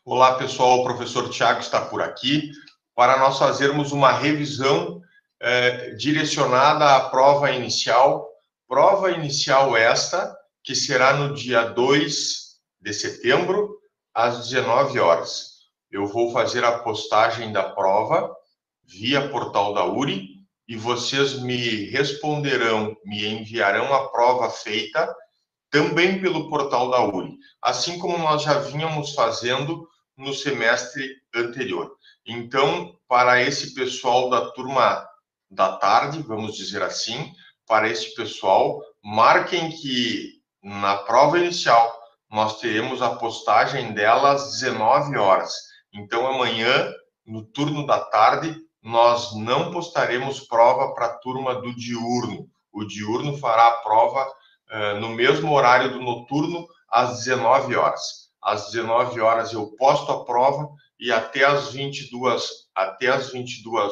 Olá, pessoal. O professor Tiago está por aqui para nós fazermos uma revisão direcionada à prova inicial. Prova inicial esta, que será no dia 2 de setembro, às 19 horas. Eu vou fazer a postagem da prova via portal da URI e vocês me responderão, me enviarão a prova feita também pelo portal da URI, assim como nós já vínhamos fazendo no semestre anterior. Então, para esse pessoal da turma da tarde, vamos dizer assim, para esse pessoal, marquem que na prova inicial nós teremos a postagem dela às 19 horas. Então, amanhã, no turno da tarde, nós não postaremos prova para a turma do diurno. O diurno fará a prova no mesmo horário do noturno, às 19 horas. Às 19 horas eu posto a prova e até às 22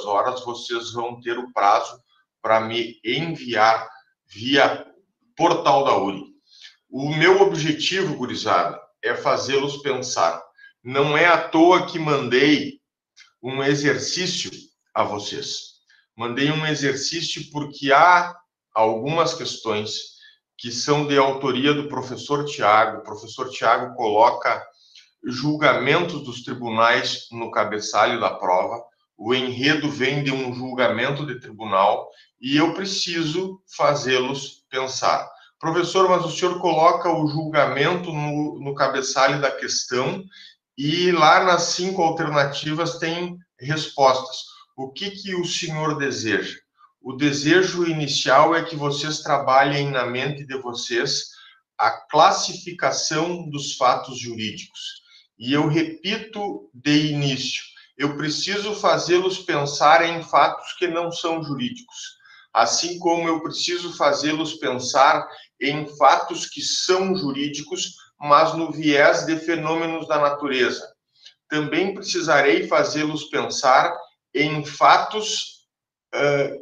horas vocês vão ter o prazo para me enviar via portal da URI. O meu objetivo, gurizada, é fazê-los pensar. Não é à toa que mandei um exercício a vocês. Mandei um exercício porque há algumas questões que são de autoria do professor Tiago. O professor Tiago coloca julgamentos dos tribunais no cabeçalho da prova. O enredo vem de um julgamento de tribunal e eu preciso fazê-los pensar. Professor, mas o senhor coloca o julgamento no cabeçalho da questão e lá nas 5 alternativas tem respostas. O que o senhor deseja? O desejo inicial é que vocês trabalhem na mente de vocês a classificação dos fatos jurídicos. E eu repito de início, eu preciso fazê-los pensar em fatos que não são jurídicos, assim como eu preciso fazê-los pensar em fatos que são jurídicos, mas no viés de fenômenos da natureza. Também precisarei fazê-los pensar em fatos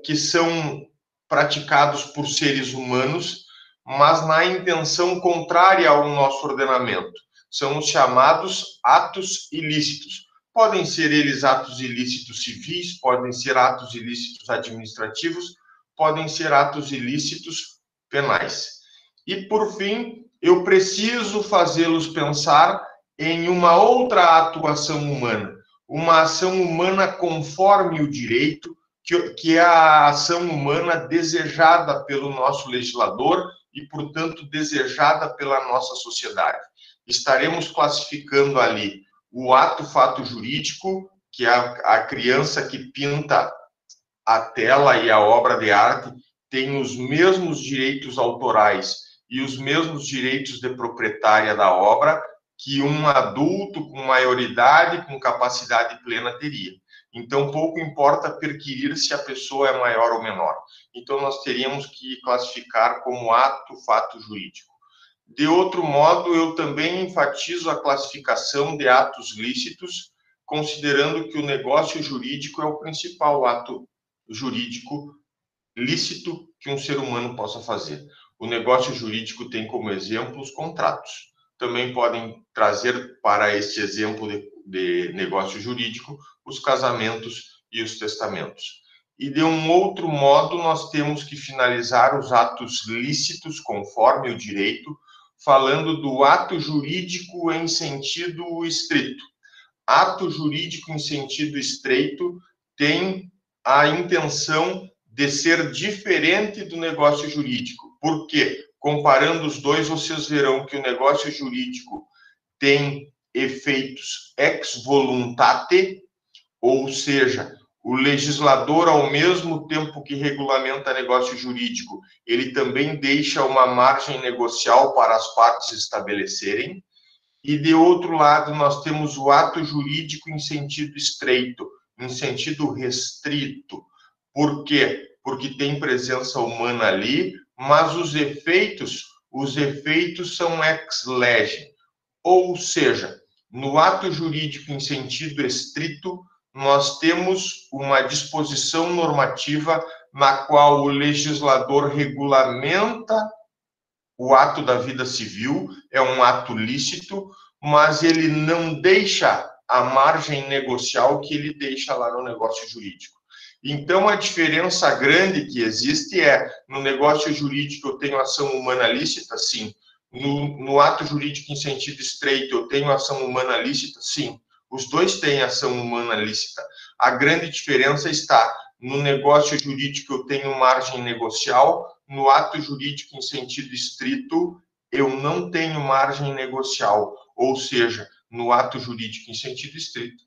que são praticados por seres humanos, mas na intenção contrária ao nosso ordenamento. São os chamados atos ilícitos. Podem ser eles atos ilícitos civis, podem ser atos ilícitos administrativos, podem ser atos ilícitos penais. E, por fim, eu preciso fazê-los pensar em uma outra atuação humana, uma ação humana conforme o direito, que é a ação humana desejada pelo nosso legislador e, portanto, desejada pela nossa sociedade. Estaremos classificando ali o ato-fato jurídico, que é a criança que pinta a tela e a obra de arte tem os mesmos direitos autorais e os mesmos direitos de proprietária da obra que um adulto com maioridade, com capacidade plena teria. Então, pouco importa perquirir se a pessoa é maior ou menor. Então, nós teríamos que classificar como ato-fato jurídico. De outro modo, eu também enfatizo a classificação de atos lícitos, considerando que o negócio jurídico é o principal ato jurídico lícito que um ser humano possa fazer. O negócio jurídico tem como exemplo os contratos. Também podem trazer para este exemplo de negócio jurídico os casamentos e os testamentos. E de um outro modo, nós temos que finalizar os atos lícitos conforme o direito, falando do ato jurídico em sentido estrito. Ato jurídico em sentido estreito tem a intenção de ser diferente do negócio jurídico. Por quê? Comparando os dois, vocês verão que o negócio jurídico tem efeitos ex voluntate, ou seja, o legislador, ao mesmo tempo que regulamenta negócio jurídico, ele também deixa uma margem negocial para as partes estabelecerem. E, de outro lado, nós temos o ato jurídico em sentido estreito, em sentido restrito. Por quê? Porque tem presença humana ali, mas os efeitos são ex lege. Ou seja, no ato jurídico em sentido estrito, nós temos uma disposição normativa na qual o legislador regulamenta o ato da vida civil, é um ato lícito, mas ele não deixa a margem negocial que ele deixa lá no negócio jurídico. Então, a diferença grande que existe é, no negócio jurídico eu tenho ação humana lícita? Sim. No ato jurídico em sentido estreito eu tenho ação humana lícita? Sim. Os dois têm ação humana lícita. A grande diferença está no negócio jurídico eu tenho margem negocial, no ato jurídico em sentido estrito eu não tenho margem negocial, ou seja, no ato jurídico em sentido estrito,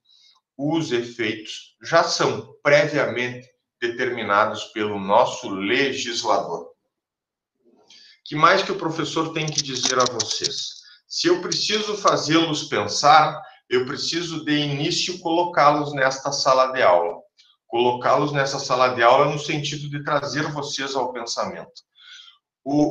os efeitos já são previamente determinados pelo nosso legislador. Que mais que o professor tem que dizer a vocês? Se eu preciso fazê-los pensar, eu preciso de início colocá-los nesta sala de aula. Colocá-los nessa sala de aula no sentido de trazer vocês ao pensamento.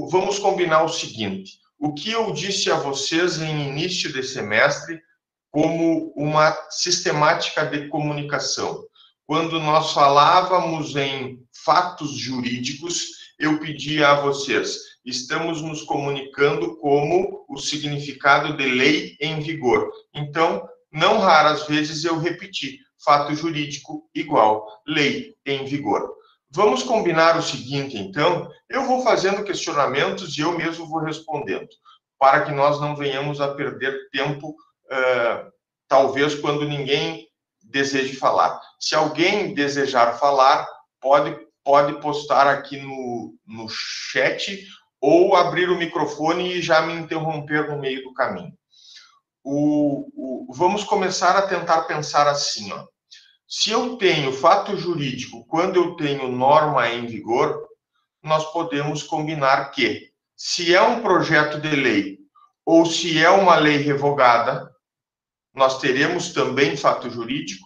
Vamos combinar o seguinte: o que eu disse a vocês em início de semestre como uma sistemática de comunicação. Quando nós falávamos em fatos jurídicos, eu pedia a vocês, estamos nos comunicando como o significado de lei em vigor. Então, não raras vezes eu repeti, fato jurídico igual lei em vigor. Vamos combinar o seguinte, então, eu vou fazendo questionamentos e eu mesmo vou respondendo, para que nós não venhamos a perder tempo talvez quando ninguém deseje falar. Se alguém desejar falar, pode postar aqui no chat ou abrir o microfone e já me interromper no meio do caminho. Vamos começar a tentar pensar assim, ó. Se eu tenho fato jurídico quando eu tenho norma em vigor, nós podemos combinar que, se é um projeto de lei ou se é uma lei revogada, nós teremos também fato jurídico,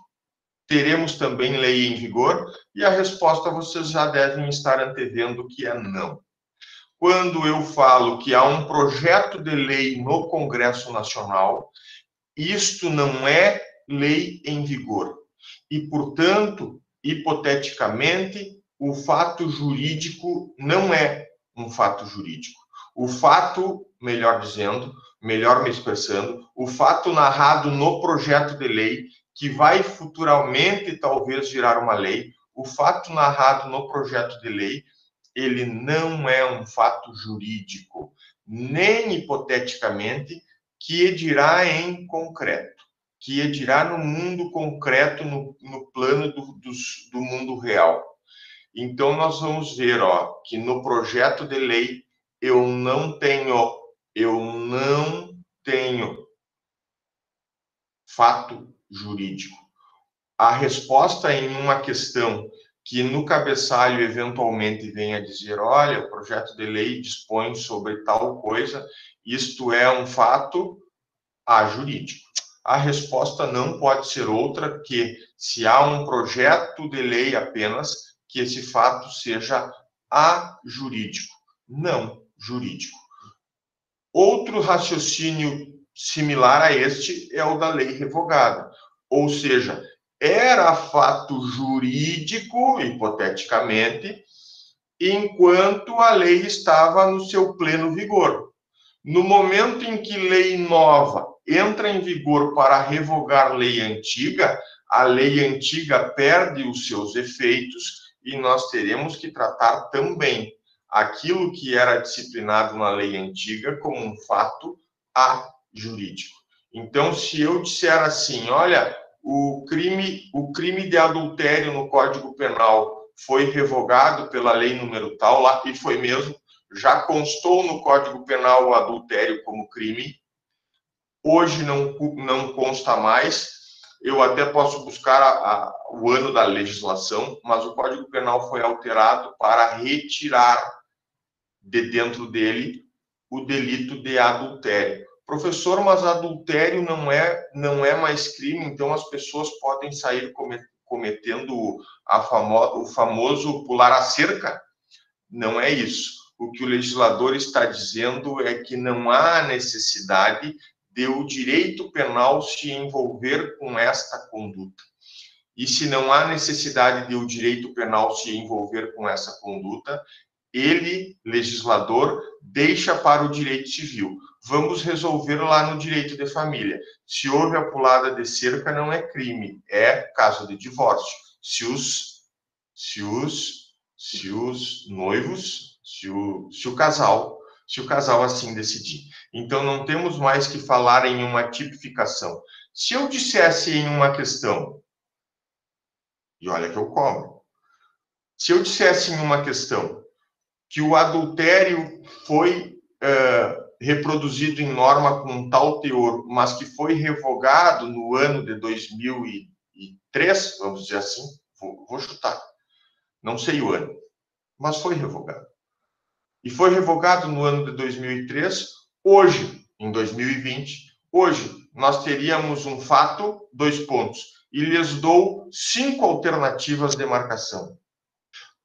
teremos também lei em vigor, e a resposta vocês já devem estar antevendo que é não. Quando eu falo que há um projeto de lei no Congresso Nacional, isto não é lei em vigor. E, portanto, hipoteticamente, o fato jurídico não é um fato jurídico. O fato, melhor dizendo, melhor me expressando, o fato narrado no projeto de lei, que vai futuramente talvez virar uma lei, o fato narrado no projeto de lei, ele não é um fato jurídico, nem hipoteticamente, que edirá em concreto, que edirá no mundo concreto, no plano do mundo real. Então, nós vamos ver, ó, que no projeto de lei eu não tenho fato jurídico. A resposta em uma questão que no cabeçalho eventualmente venha dizer, olha, o projeto de lei dispõe sobre tal coisa, isto é um fato jurídico. A resposta não pode ser outra que, se há um projeto de lei apenas, que esse fato seja jurídico, não jurídico. Outro raciocínio similar a este é o da lei revogada, ou seja, era fato jurídico, hipoteticamente, enquanto a lei estava no seu pleno vigor. No momento em que lei nova entra em vigor para revogar lei antiga, a lei antiga perde os seus efeitos e nós teremos que tratar também aquilo que era disciplinado na lei antiga como um fato jurídico. Então, se eu disser assim, olha, o crime de adultério no Código Penal foi revogado pela lei número tal, lá, e foi mesmo, já constou no Código Penal o adultério como crime, hoje não consta mais, eu até posso buscar o ano da legislação, mas o Código Penal foi alterado para retirar de dentro dele o delito de adultério. Professor, mas adultério não é mais crime, então as pessoas podem sair cometendo o famoso pular a cerca? Não é isso. O que o legislador está dizendo é que não há necessidade de o direito penal se envolver com esta conduta. E se não há necessidade de o direito penal se envolver com essa conduta, ele, legislador, deixa para o direito civil. Vamos resolver lá no direito de família. Se houve a pulada de cerca, não é crime, é caso de divórcio. Se os noivos, se o casal assim decidir. Então, não temos mais que falar em uma tipificação. Se eu dissesse em uma questão, e olha que eu cobro, se eu dissesse em uma questão que o adultério foi reproduzido em norma com tal teor, mas que foi revogado no ano de 2003, vamos dizer assim, vou chutar, não sei o ano, mas foi revogado. E foi revogado no ano de 2003, hoje, em 2020, hoje nós teríamos um fato, 2 pontos, e lhes dou 5 alternativas de marcação.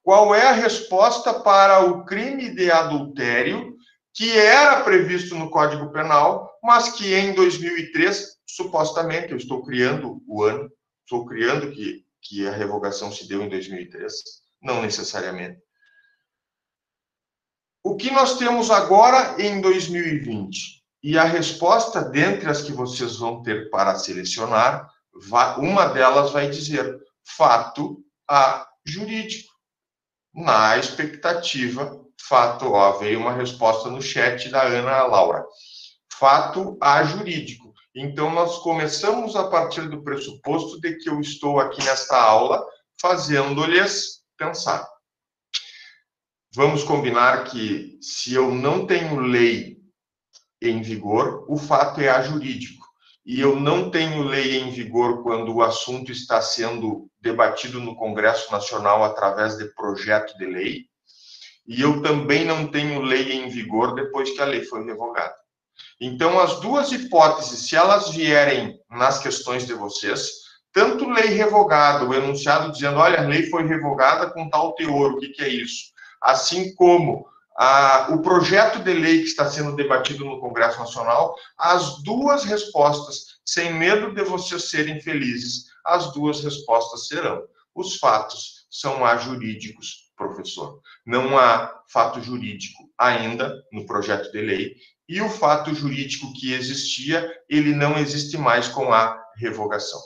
Qual é a resposta para o crime de adultério que era previsto no Código Penal, mas que em 2003, supostamente, eu estou criando o ano, estou criando que a revogação se deu em 2003, não necessariamente. O que nós temos agora em 2020? E a resposta, dentre as que vocês vão ter para selecionar, uma delas vai dizer fato jurídico. Na expectativa, fato, veio uma resposta no chat da Ana Laura. Fato jurídico. Então, nós começamos a partir do pressuposto de que eu estou aqui nesta aula fazendo-lhes pensar. Vamos combinar que, se eu não tenho lei em vigor, o fato é jurídico. E eu não tenho lei em vigor quando o assunto está sendo debatido no Congresso Nacional através de projeto de lei. E eu também não tenho lei em vigor depois que a lei foi revogada. Então, as duas hipóteses, se elas vierem nas questões de vocês, tanto lei revogada, o enunciado dizendo, olha, a lei foi revogada com tal teor, o que é isso? Assim como o projeto de lei que está sendo debatido no Congresso Nacional, as duas respostas, sem medo de vocês serem felizes, as duas respostas serão. Os fatos são jurídicos, professor. Não há fato jurídico ainda no projeto de lei, e o fato jurídico que existia, ele não existe mais com a revogação.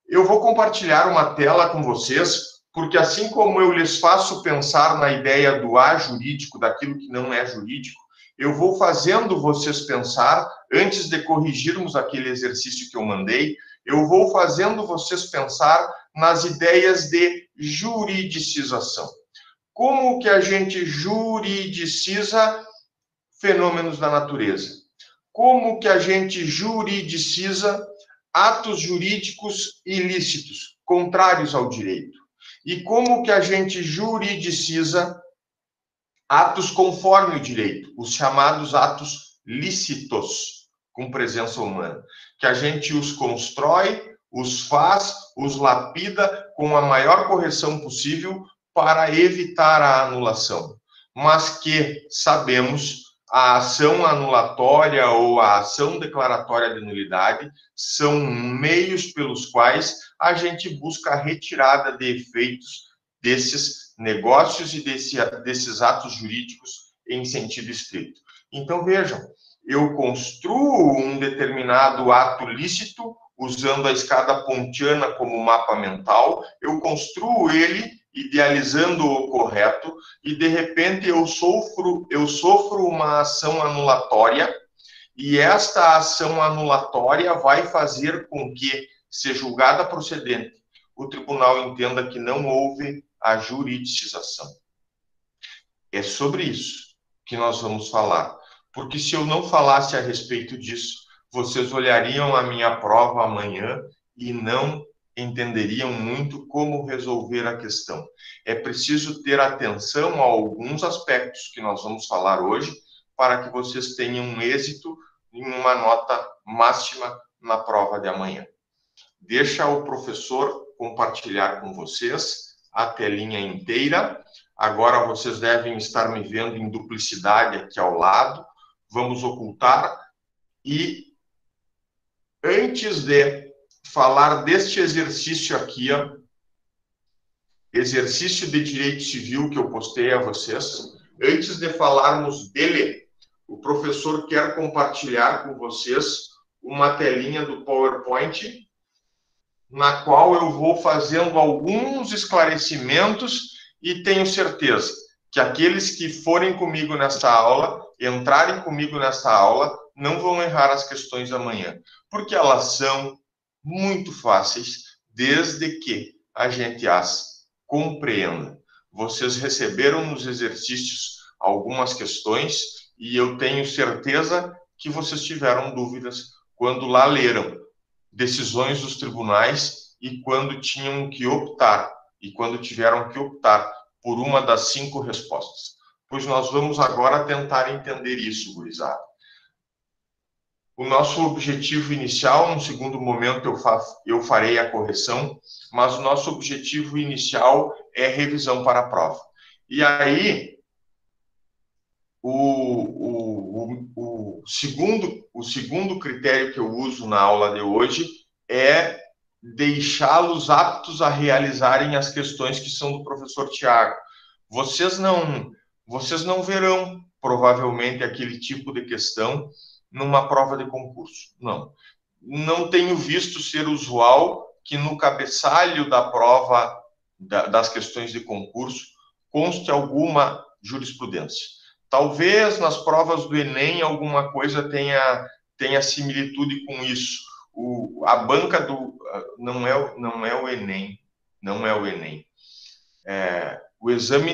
Eu vou compartilhar uma tela com vocês, porque assim como eu lhes faço pensar na ideia do jurídico, daquilo que não é jurídico, eu vou fazendo vocês pensar, antes de corrigirmos aquele exercício que eu mandei, eu vou fazendo vocês pensar nas ideias de juridicização. Como que a gente juridiciza fenômenos da natureza? Como que a gente juridiciza atos jurídicos ilícitos, contrários ao direito? E como que a gente juridiciza atos conforme o direito, os chamados atos lícitos, com presença humana? Que a gente os constrói, os faz, os lapida com a maior correção possível para evitar a anulação. Mas que sabemos a ação anulatória ou a ação declaratória de nulidade são meios pelos quais a gente busca a retirada de efeitos desses negócios e desses atos jurídicos em sentido estrito. Então, vejam, eu construo um determinado ato lícito usando a escada pontiana como mapa mental, eu construo ele idealizando o correto, e de repente eu sofro uma ação anulatória, e esta ação anulatória vai fazer com que, se julgada procedente, o tribunal entenda que não houve a juridicização. É sobre isso que nós vamos falar, porque se eu não falasse a respeito disso, vocês olhariam a minha prova amanhã e não entenderiam muito como resolver a questão. É preciso ter atenção a alguns aspectos que nós vamos falar hoje para que vocês tenham um êxito em uma nota máxima na prova de amanhã. Deixa o professor compartilhar com vocês a telinha inteira. Agora vocês devem estar me vendo em duplicidade aqui ao lado. Vamos ocultar e antes de falar deste exercício aqui, exercício de direito civil que eu postei a vocês, Antes de falarmos dele, o professor quer compartilhar com vocês uma telinha do PowerPoint, na qual eu vou fazendo alguns esclarecimentos e tenho certeza que aqueles que forem comigo nesta aula, entrarem comigo nesta aula, não vão errar as questões amanhã, porque elas são muito fáceis, desde que a gente as compreenda. Vocês receberam nos exercícios algumas questões e eu tenho certeza que vocês tiveram dúvidas quando lá leram decisões dos tribunais e quando tinham que optar, e quando tiveram que optar por uma das 5 respostas. Pois nós vamos agora tentar entender isso, gurizada. O nosso objetivo inicial, no segundo momento eu farei a correção, mas o nosso objetivo inicial é revisão para a prova. E aí, o segundo critério que eu uso na aula de hoje é deixá-los aptos a realizarem as questões que são do professor Tiago. Vocês não verão, provavelmente, aquele tipo de questão numa prova de concurso. Não tenho visto ser usual que no cabeçalho da prova, das questões de concurso, conste alguma jurisprudência. Talvez nas provas do Enem alguma coisa tenha similitude com isso. A banca do... Não é o Enem. Não é o Enem.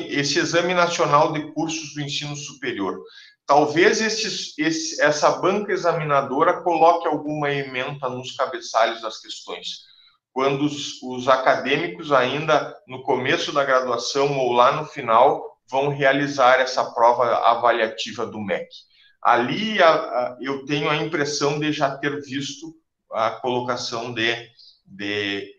Esse Exame Nacional de Cursos do Ensino Superior. Talvez essa banca examinadora coloque alguma ementa nos cabeçalhos das questões. Quando os acadêmicos ainda no começo da graduação ou lá no final vão realizar essa prova avaliativa do MEC. Ali eu tenho a impressão de já ter visto a colocação de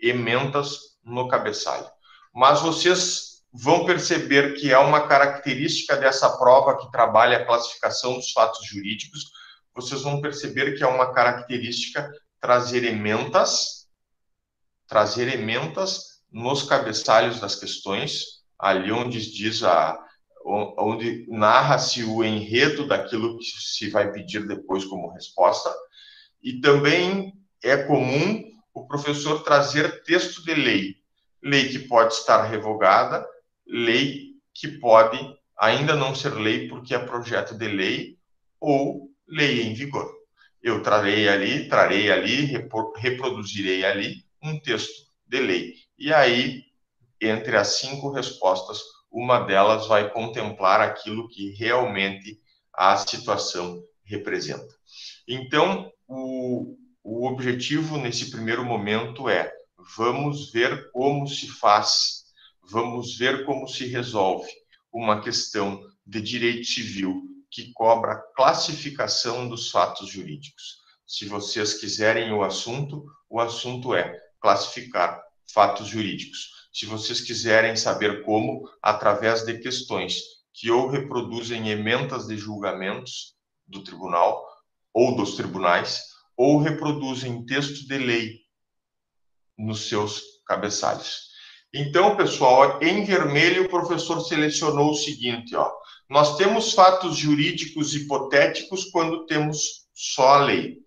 ementas no cabeçalho. Mas vocês vão perceber que é uma característica dessa prova que trabalha a classificação dos fatos jurídicos. Vocês vão perceber que é uma característica trazer ementas nos cabeçalhos das questões, ali onde onde narra-se o enredo daquilo que se vai pedir depois como resposta. E também é comum o professor trazer texto de lei que pode estar revogada, lei que pode ainda não ser lei porque é projeto de lei ou lei em vigor. Eu trarei ali, reproduzirei ali um texto de lei. E aí, entre as 5 respostas, uma delas vai contemplar aquilo que realmente a situação representa. Então, o objetivo nesse primeiro momento é: vamos ver como se faz, vamos ver como se resolve uma questão de direito civil que cobra classificação dos fatos jurídicos. Se vocês quiserem o assunto é classificar fatos jurídicos. Se vocês quiserem saber como, através de questões que ou reproduzem ementas de julgamentos do tribunal ou dos tribunais, ou reproduzem texto de lei nos seus cabeçalhos. Então, pessoal, em vermelho o professor selecionou o seguinte, ó. Nós temos fatos jurídicos hipotéticos quando temos só a lei.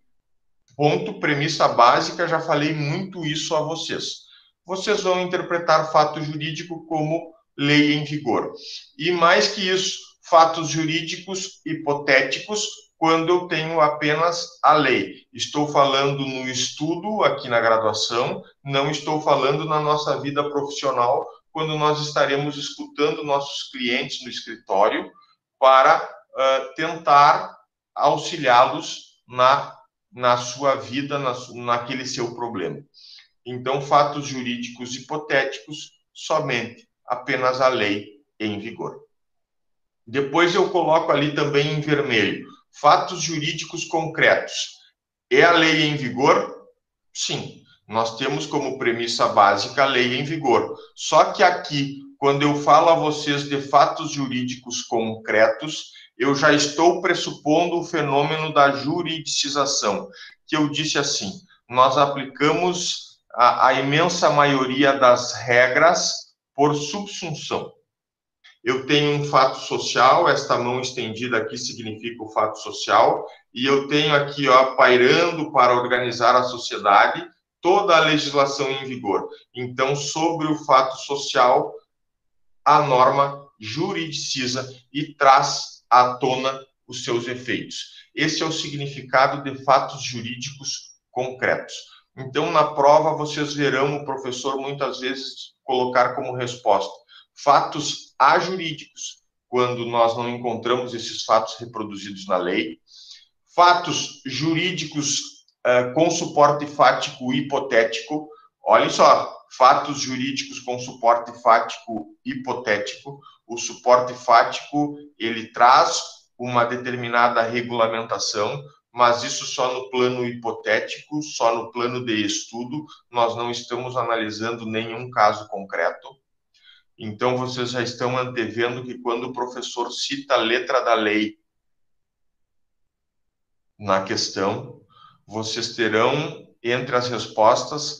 Ponto, premissa básica, já falei muito isso a vocês. Vocês vão interpretar fato jurídico como lei em vigor. E mais que isso, fatos jurídicos hipotéticos quando eu tenho apenas a lei. Estou falando no estudo, aqui na graduação, não estou falando na nossa vida profissional, quando nós estaremos escutando nossos clientes no escritório para tentar auxiliá-los na sua vida, naquele seu problema. Então, fatos jurídicos hipotéticos, somente, apenas a lei em vigor. Depois eu coloco ali também em vermelho, fatos jurídicos concretos. É a lei em vigor? Sim. Nós temos como premissa básica a lei em vigor. Só que aqui, quando eu falo a vocês de fatos jurídicos concretos, eu já estou pressupondo o fenômeno da juridicização, que eu disse assim, nós aplicamos a imensa maioria das regras por subsunção. Eu tenho um fato social, esta mão estendida aqui significa o fato social, e eu tenho aqui, ó, pairando para organizar a sociedade, toda a legislação em vigor. Então, sobre o fato social, a norma juridiciza e traz à tona os seus efeitos. Esse é o significado de fatos jurídicos concretos. Então, na prova, vocês verão o professor muitas vezes colocar como resposta fatos ajurídicos, quando nós não encontramos esses fatos reproduzidos na lei, fatos jurídicos com suporte fático hipotético. Olhem só, fatos jurídicos com suporte fático hipotético. O suporte fático, ele traz uma determinada regulamentação, mas isso só no plano hipotético, só no plano de estudo, nós não estamos analisando nenhum caso concreto. Então, vocês já estão antevendo que quando o professor cita a letra da lei na questão, vocês terão entre as respostas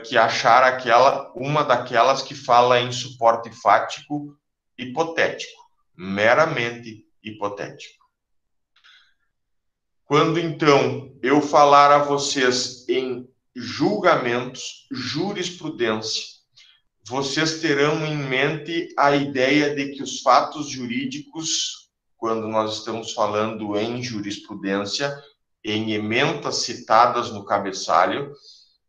que achar uma daquelas que fala em suporte fático hipotético, meramente hipotético. Quando, então, eu falar a vocês em julgamentos, jurisprudência, vocês terão em mente a ideia de que os fatos jurídicos, quando nós estamos falando em jurisprudência, em emendas citadas no cabeçalho,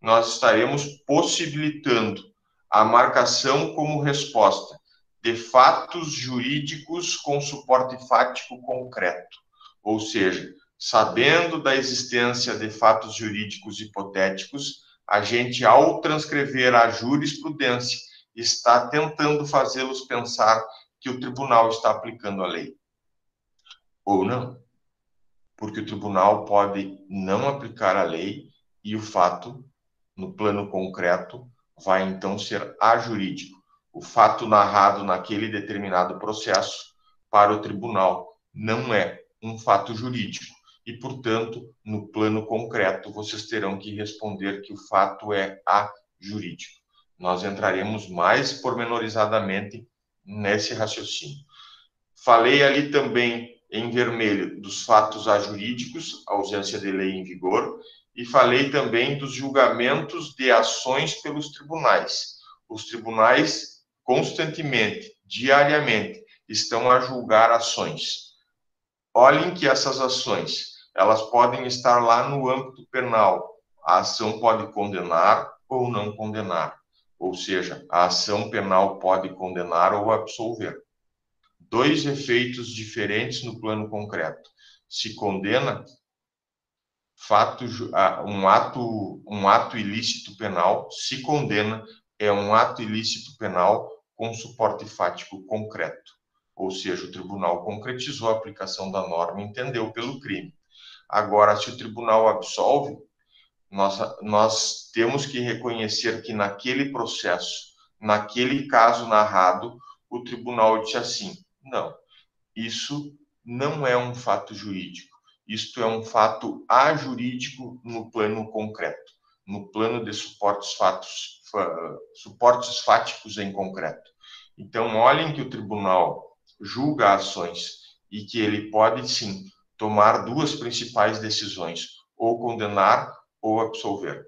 nós estaremos possibilitando a marcação como resposta de fatos jurídicos com suporte fático concreto, ou seja, sabendo da existência de fatos jurídicos hipotéticos, a gente, ao transcrever a jurisprudência, está tentando fazê-los pensar que o tribunal está aplicando a lei. Ou não. Porque o tribunal pode não aplicar a lei e o fato, no plano concreto, vai então ser ajurídico. O fato narrado naquele determinado processo para o tribunal não é um fato jurídico. E, portanto, no plano concreto, vocês terão que responder que o fato é ajurídico. Nós entraremos mais pormenorizadamente nesse raciocínio. Falei ali também, em vermelho, dos fatos ajurídicos, ausência de lei em vigor, e falei também dos julgamentos de ações pelos tribunais. Os tribunais, constantemente, diariamente, estão a julgar ações. Olhem que essas ações, elas podem estar lá no âmbito penal. A ação pode condenar ou não condenar. Ou seja, a ação penal pode condenar ou absolver. Dois efeitos diferentes no plano concreto. Se condena um ato ilícito penal, se condena é um ato ilícito penal com suporte fático concreto. Ou seja, o tribunal concretizou a aplicação da norma e entendeu pelo crime. Agora, se o tribunal absolve, nós temos que reconhecer que naquele processo, naquele caso narrado, o tribunal disse assim: não, isso não é um fato jurídico, isto é um fato ajurídico no plano concreto, no plano de suportes fáticos em concreto. Então, olhem que o tribunal julga ações e que ele pode, sim, tomar duas principais decisões, ou condenar ou absolver.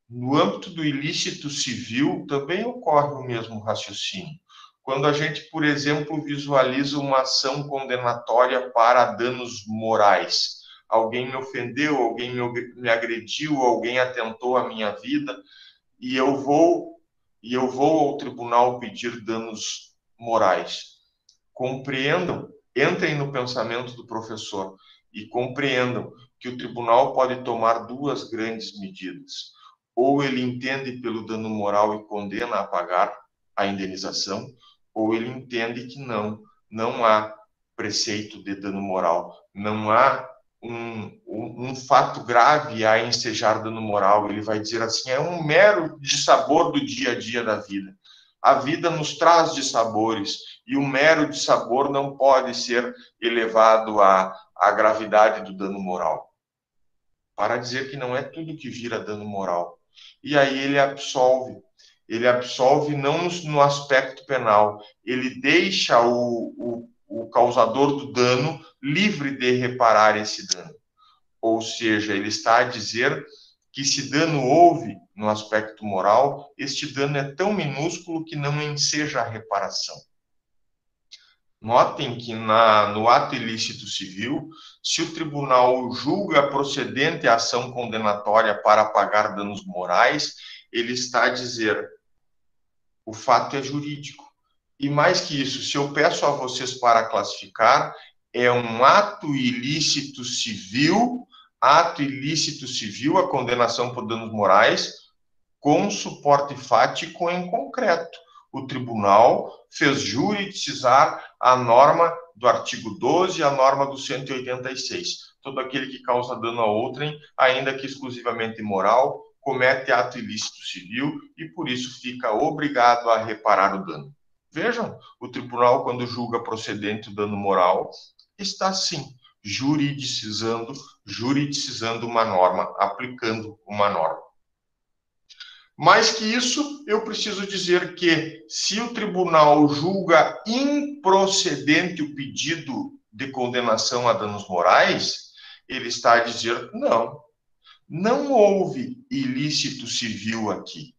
No âmbito do ilícito civil, também ocorre o mesmo raciocínio. Quando a gente, por exemplo, visualiza uma ação condenatória para danos morais, alguém me ofendeu, alguém me agrediu, alguém atentou à minha vida, e eu vou ao tribunal pedir danos morais. Compreendam, entrem no pensamento do professor e compreendam que o tribunal pode tomar duas grandes medidas. Ou ele entende pelo dano moral e condena a pagar a indenização, ou ele entende que não há preceito de dano moral, não há um fato grave a ensejar dano moral. Ele vai dizer assim: é um mero dissabor do dia a dia da vida. A vida nos traz dissabores e o mero dissabor não pode ser elevado à gravidade do dano moral. Para dizer que não é tudo que vira dano moral. E aí ele absolve. ele absolve não no aspecto penal, ele deixa o causador do dano livre de reparar esse dano. Ou seja, ele está a dizer que se dano houve no aspecto moral, este dano é tão minúsculo que não enseja a reparação. Notem que no ato ilícito civil, se o tribunal julga procedente a ação condenatória para pagar danos morais, ele está a dizer, o fato é jurídico. E mais que isso, se eu peço a vocês para classificar, é um ato ilícito civil, a condenação por danos morais, com suporte fático em concreto. O tribunal fez juridicizar a norma do artigo 12 e a norma do 186. Todo aquele que causa dano a outrem, ainda que exclusivamente moral, comete ato ilícito civil e, por isso, fica obrigado a reparar o dano. Vejam, o tribunal, quando julga procedente o dano moral, está, sim, juridicizando uma norma, aplicando uma norma. Mais que isso, eu preciso dizer que, se o tribunal julga improcedente o pedido de condenação a danos morais, ele está a dizer, não houve ilícito civil aqui.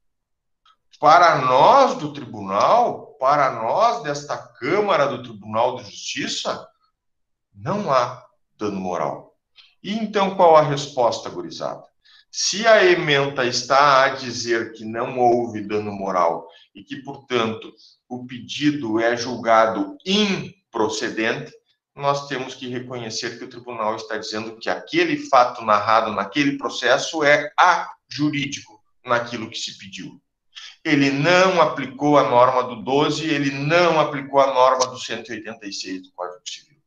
Para nós do tribunal, para nós desta Câmara do Tribunal de Justiça, não há dano moral. E então qual a resposta, gurizada? Se a ementa está a dizer que não houve dano moral e que, portanto, o pedido é julgado improcedente, nós temos que reconhecer que o tribunal está dizendo que aquele fato narrado naquele processo é ajurídico naquilo que se pediu. Ele não aplicou a norma do 12, ele não aplicou a norma do 186 do Código Civil.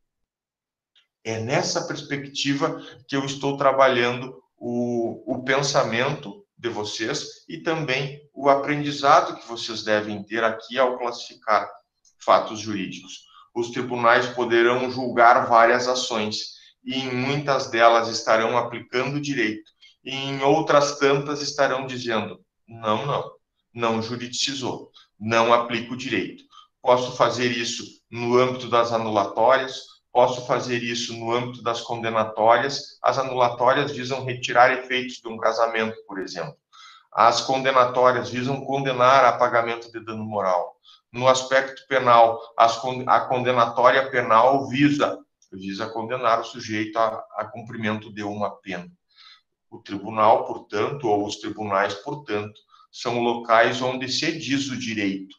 É nessa perspectiva que eu estou trabalhando o pensamento de vocês e também o aprendizado que vocês devem ter aqui ao classificar fatos jurídicos. Os tribunais poderão julgar várias ações e em muitas delas estarão aplicando o direito e em outras tantas estarão dizendo, não juridicizou, não aplica o direito. Posso fazer isso no âmbito das anulatórias, posso fazer isso no âmbito das condenatórias. As anulatórias visam retirar efeitos de um casamento, por exemplo. As condenatórias visam condenar a pagamento de dano moral. No aspecto penal, a condenatória penal visa condenar o sujeito a cumprimento de uma pena. O tribunal, portanto, ou os tribunais, portanto, são locais onde se diz o direito.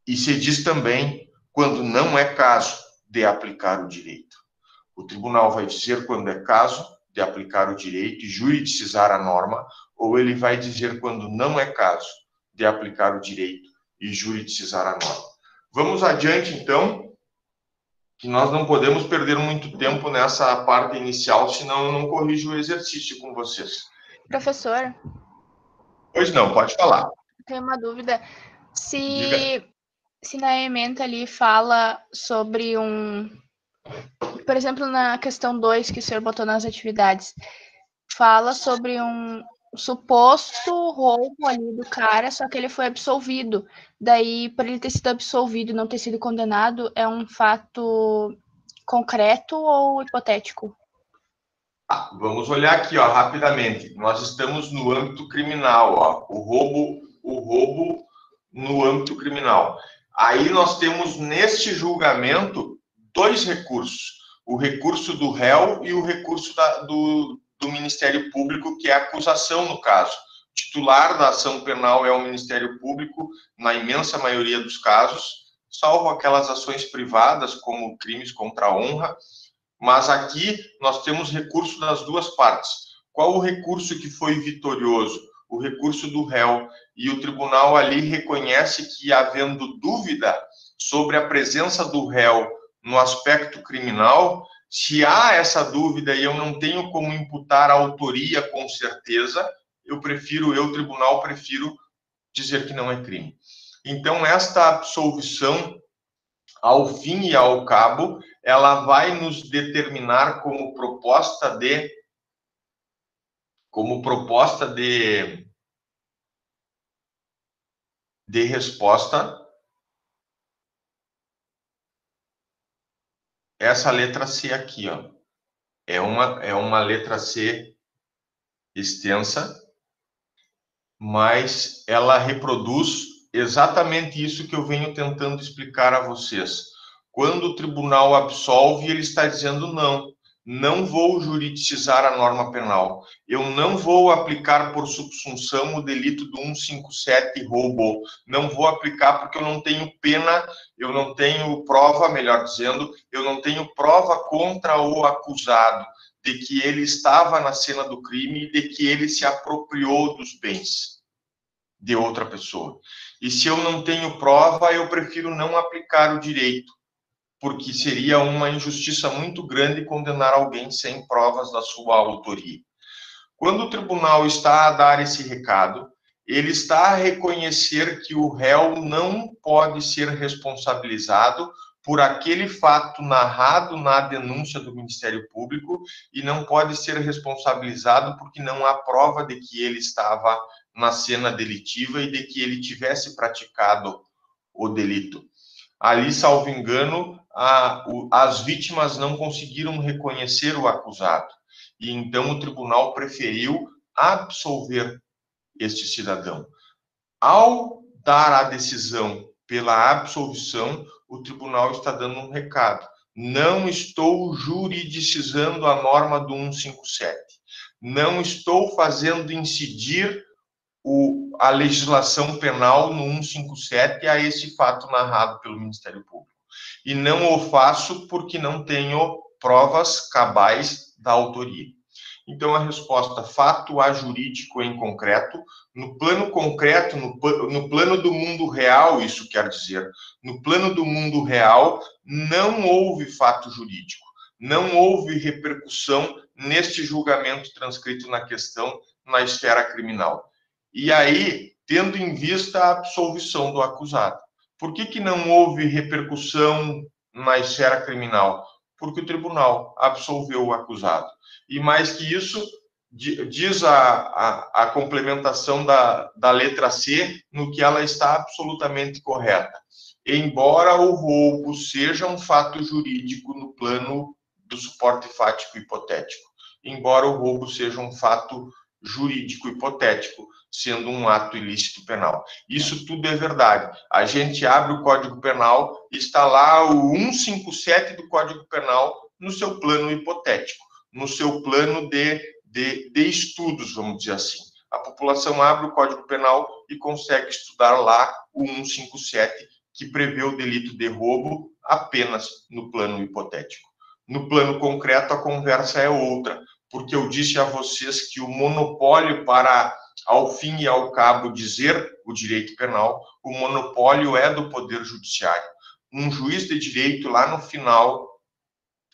E se diz também quando não é caso de aplicar o direito. O tribunal vai dizer quando é caso de aplicar o direito e juridicizar a norma, ou ele vai dizer quando não é caso de aplicar o direito e juridicizar a norma. Vamos adiante, então, que nós não podemos perder muito tempo nessa parte inicial, senão eu não corrijo o exercício com vocês. Professor? Pois não, pode falar. Tenho uma dúvida. Se na ementa ali fala sobre por exemplo, na questão 2 que o senhor botou nas atividades, fala sobre um suposto roubo ali do cara, só que ele foi absolvido. Daí, por ele ter sido absolvido e não ter sido condenado, é um fato concreto ou hipotético? Vamos olhar aqui, ó, rapidamente. Nós estamos no âmbito criminal, ó, o roubo no âmbito criminal. Aí nós temos neste julgamento dois recursos: o recurso do réu e o recurso do Ministério Público, que é a acusação no caso. O titular da ação penal é o Ministério Público, na imensa maioria dos casos, salvo aquelas ações privadas, como crimes contra a honra. Mas aqui nós temos recurso das duas partes. Qual o recurso que foi vitorioso? O recurso do réu. E o tribunal ali reconhece que, havendo dúvida sobre a presença do réu no aspecto criminal, se há essa dúvida e eu não tenho como imputar a autoria com certeza, tribunal, prefiro dizer que não é crime. Então, esta absolvição, ao fim e ao cabo, ela vai nos determinar como proposta de de resposta, essa letra C aqui, ó, é uma letra C extensa, mas ela reproduz exatamente isso que eu venho tentando explicar a vocês. Quando o tribunal absolve, ele está dizendo não vou juridicizar a norma penal. Eu não vou aplicar por subsunção o delito do 157 roubo. Não vou aplicar porque eu não tenho pena, eu não tenho prova, melhor dizendo, eu não tenho prova contra o acusado de que ele estava na cena do crime e de que ele se apropriou dos bens de outra pessoa. E se eu não tenho prova, eu prefiro não aplicar o direito, porque seria uma injustiça muito grande condenar alguém sem provas da sua autoria. Quando o tribunal está a dar esse recado, ele está a reconhecer que o réu não pode ser responsabilizado por aquele fato narrado na denúncia do Ministério Público e não pode ser responsabilizado porque não há prova de que ele estava na cena delitiva e de que ele tivesse praticado o delito. Ali, salvo engano, as vítimas não conseguiram reconhecer o acusado. E então o tribunal preferiu absolver este cidadão. Ao dar a decisão pela absolvição, o tribunal está dando um recado. Não estou juridicizando a norma do 157. Não estou fazendo incidir a legislação penal no 157 a esse fato narrado pelo Ministério Público. E não o faço porque não tenho provas cabais da autoria. Então, a resposta, fato ajurídico em concreto, no plano concreto, no plano do mundo real, isso quer dizer, no plano do mundo real, não houve fato jurídico, não houve repercussão neste julgamento transcrito na questão na esfera criminal. E aí, tendo em vista a absolvição do acusado. Por que não houve repercussão na esfera criminal? Porque o tribunal absolveu o acusado. E mais que isso, diz a complementação da letra C, no que ela está absolutamente correta. Embora o roubo seja um fato jurídico no plano do suporte fático hipotético, embora o roubo seja um fato jurídico hipotético, sendo um ato ilícito penal. Isso tudo é verdade. A gente abre o Código Penal, está lá o 157 do Código Penal no seu plano hipotético, no seu plano de estudos, vamos dizer assim. A população abre o Código Penal e consegue estudar lá o 157, que prevê o delito de roubo apenas no plano hipotético. No plano concreto, a conversa é outra, porque eu disse a vocês que o monopólio para, ao fim e ao cabo, dizer o direito penal, o monopólio é do Poder Judiciário. Um juiz de direito, lá no final,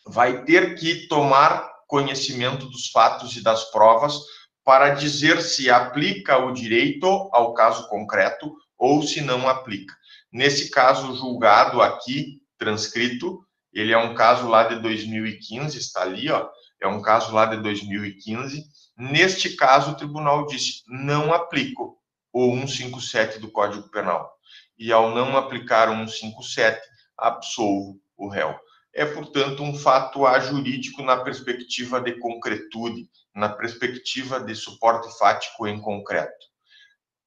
vai ter que tomar conhecimento dos fatos e das provas para dizer se aplica o direito ao caso concreto ou se não aplica. Nesse caso julgado aqui, transcrito, ele é um caso lá de 2015, está ali, ó, é um caso lá de 2015. Neste caso, o tribunal disse, não aplico o 157 do Código Penal. E ao não aplicar o 157, absolvo o réu. É, portanto, um fato ajurídico na perspectiva de concretude, na perspectiva de suporte fático em concreto.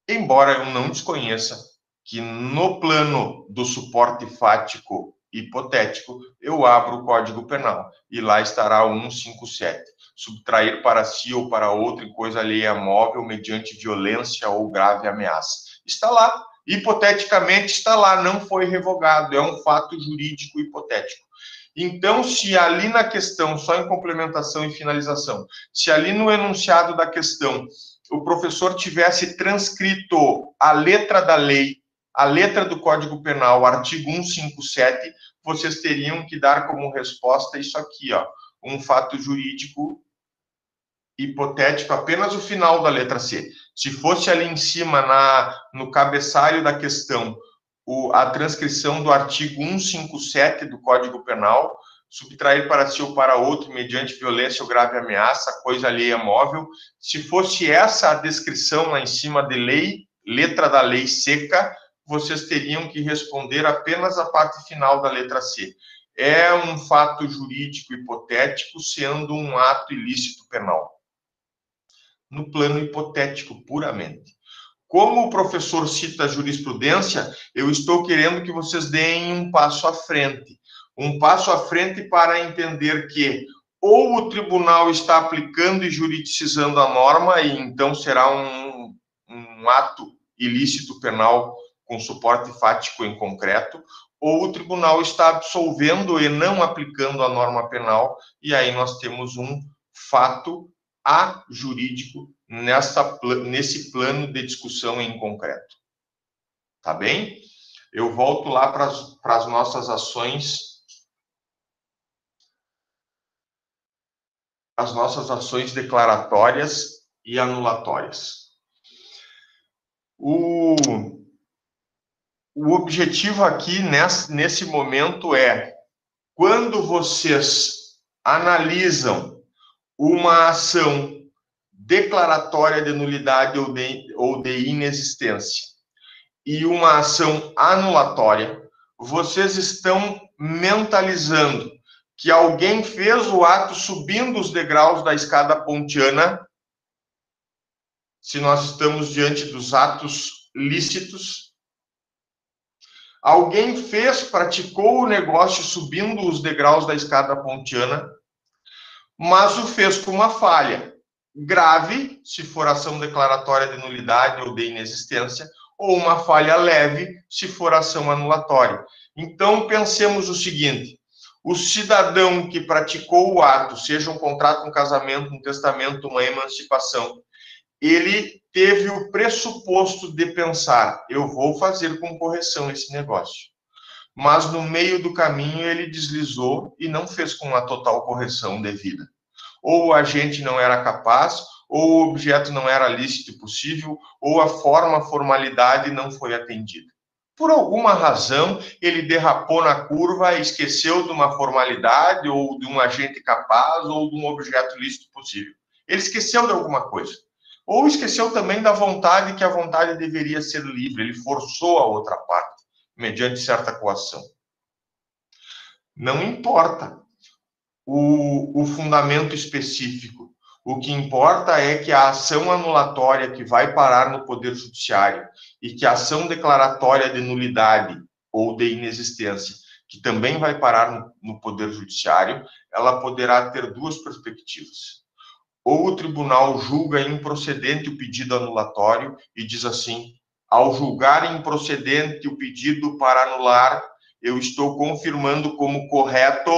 Embora eu não desconheça que no plano do suporte fático hipotético, eu abro o Código Penal e lá estará o 157. Subtrair para si ou para outro em coisa alheia móvel mediante violência ou grave ameaça. Está lá, hipoteticamente está lá, não foi revogado, é um fato jurídico hipotético. Então, se ali na questão, só em complementação e finalização, se ali no enunciado da questão o professor tivesse transcrito a letra da lei, a letra do Código Penal, o artigo 157, vocês teriam que dar como resposta isso aqui, ó, um fato jurídico hipotético, apenas o final da letra C. Se fosse ali em cima, no cabeçalho da questão, a transcrição do artigo 157 do Código Penal, subtrair para si ou para outro mediante violência ou grave ameaça, coisa alheia móvel. Se fosse essa a descrição lá em cima de lei, letra da lei seca, vocês teriam que responder apenas a parte final da letra C. É um fato jurídico hipotético sendo um ato ilícito penal. No plano hipotético, puramente. Como o professor cita a jurisprudência, eu estou querendo que vocês deem um passo à frente. Um passo à frente para entender que ou o tribunal está aplicando e juridicizando a norma, e então será um ato ilícito penal com suporte fático em concreto, ou o tribunal está absolvendo e não aplicando a norma penal, e aí nós temos um fato ajurídico nesse plano de discussão em concreto. Tá bem? Eu volto lá para as nossas ações. As nossas ações declaratórias e anulatórias. O objetivo aqui, nesse momento, é, quando vocês analisam uma ação declaratória de nulidade ou de inexistência e uma ação anulatória, vocês estão mentalizando que alguém fez o ato subindo os degraus da escada pontiana, se nós estamos diante dos atos lícitos. Alguém praticou o negócio subindo os degraus da escada pontiana, mas o fez com uma falha grave, se for ação declaratória de nulidade ou de inexistência, ou uma falha leve, se for ação anulatória. Então, pensemos o seguinte: o cidadão que praticou o ato, seja um contrato, um casamento, um testamento, uma emancipação, ele teve o pressuposto de pensar, eu vou fazer com correção esse negócio. Mas no meio do caminho ele deslizou e não fez com a total correção devida. Ou o agente não era capaz, ou o objeto não era lícito e possível, ou a formalidade não foi atendida. Por alguma razão, ele derrapou na curva, esqueceu de uma formalidade, ou de um agente capaz, ou de um objeto lícito possível. Ele esqueceu de alguma coisa. Ou esqueceu também da vontade, que a vontade deveria ser livre. Ele forçou a outra parte, mediante certa coação. Não importa o fundamento específico. O que importa é que a ação anulatória que vai parar no Poder Judiciário e que a ação declaratória de nulidade ou de inexistência, que também vai parar no Poder Judiciário, ela poderá ter duas perspectivas. Ou o tribunal julga improcedente o pedido anulatório e diz assim: ao julgar improcedente o pedido para anular, eu estou confirmando como correto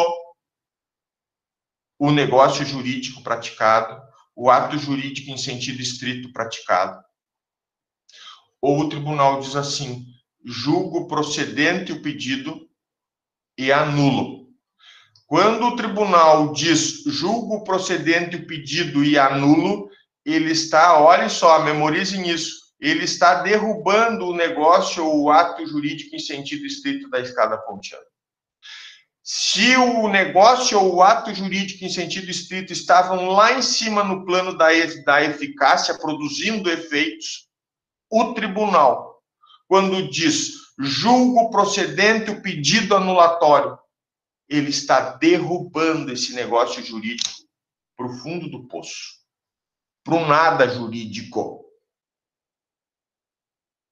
o negócio jurídico praticado, o ato jurídico em sentido estrito praticado. Ou o tribunal diz assim: julgo procedente o pedido e anulo. Quando o tribunal diz julgo procedente o pedido e anulo, ele está, olhem só, memorizem isso, ele está derrubando o negócio ou o ato jurídico em sentido estrito da escada pontiana. Se o negócio ou o ato jurídico em sentido estrito estavam lá em cima no plano da eficácia, produzindo efeitos, o tribunal, quando diz julgo procedente o pedido anulatório, ele está derrubando esse negócio jurídico para o fundo do poço, para o nada jurídico,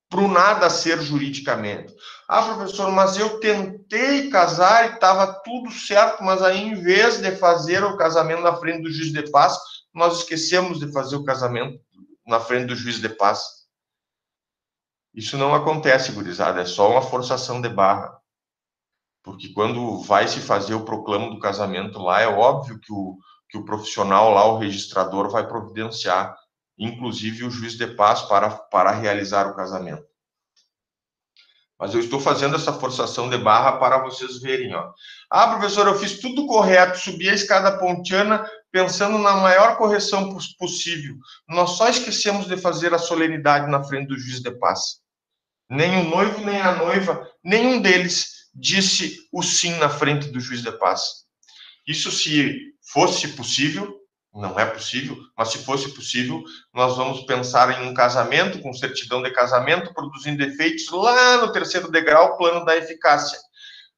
para o nada ser juridicamente. Ah, professor, mas eu tentei casar e estava tudo certo, mas aí em vez de fazer o casamento na frente do juiz de paz, nós esquecemos de fazer o casamento na frente do juiz de paz. Isso não acontece, gurizada, é só uma forçação de barra. Porque quando vai se fazer o proclamo do casamento lá, é óbvio que o profissional lá, o registrador, vai providenciar, inclusive o juiz de paz, para realizar o casamento. Mas eu estou fazendo essa forçação de barra para vocês verem, ó. Ah, professor, eu fiz tudo correto, subi a escada pontiana pensando na maior correção possível. Nós só esquecemos de fazer a solenidade na frente do juiz de paz. Nem o noivo, nem a noiva, nenhum deles disse o sim na frente do juiz de paz. Isso, se fosse possível, Não é possível, mas se fosse possível, nós vamos pensar em um casamento, com certidão de casamento, produzindo efeitos lá no terceiro degrau, plano da eficácia.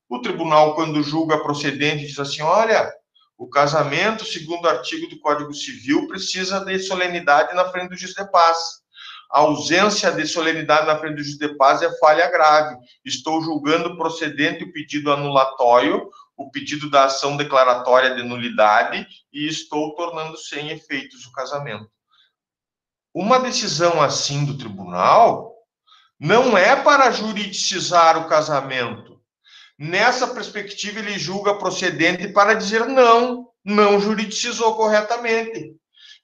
O tribunal, quando julga procedente, diz assim, olha, o casamento, segundo o artigo do Código Civil, precisa de solenidade na frente do juiz de paz. A ausência de solenidade na frente do juiz de paz é falha grave. Estou julgando procedente o pedido anulatório, o pedido da ação declaratória de nulidade e estou tornando sem efeitos o casamento. Uma decisão assim do tribunal não é para juridicizar o casamento. Nessa perspectiva, ele julga procedente para dizer não juridicizou corretamente.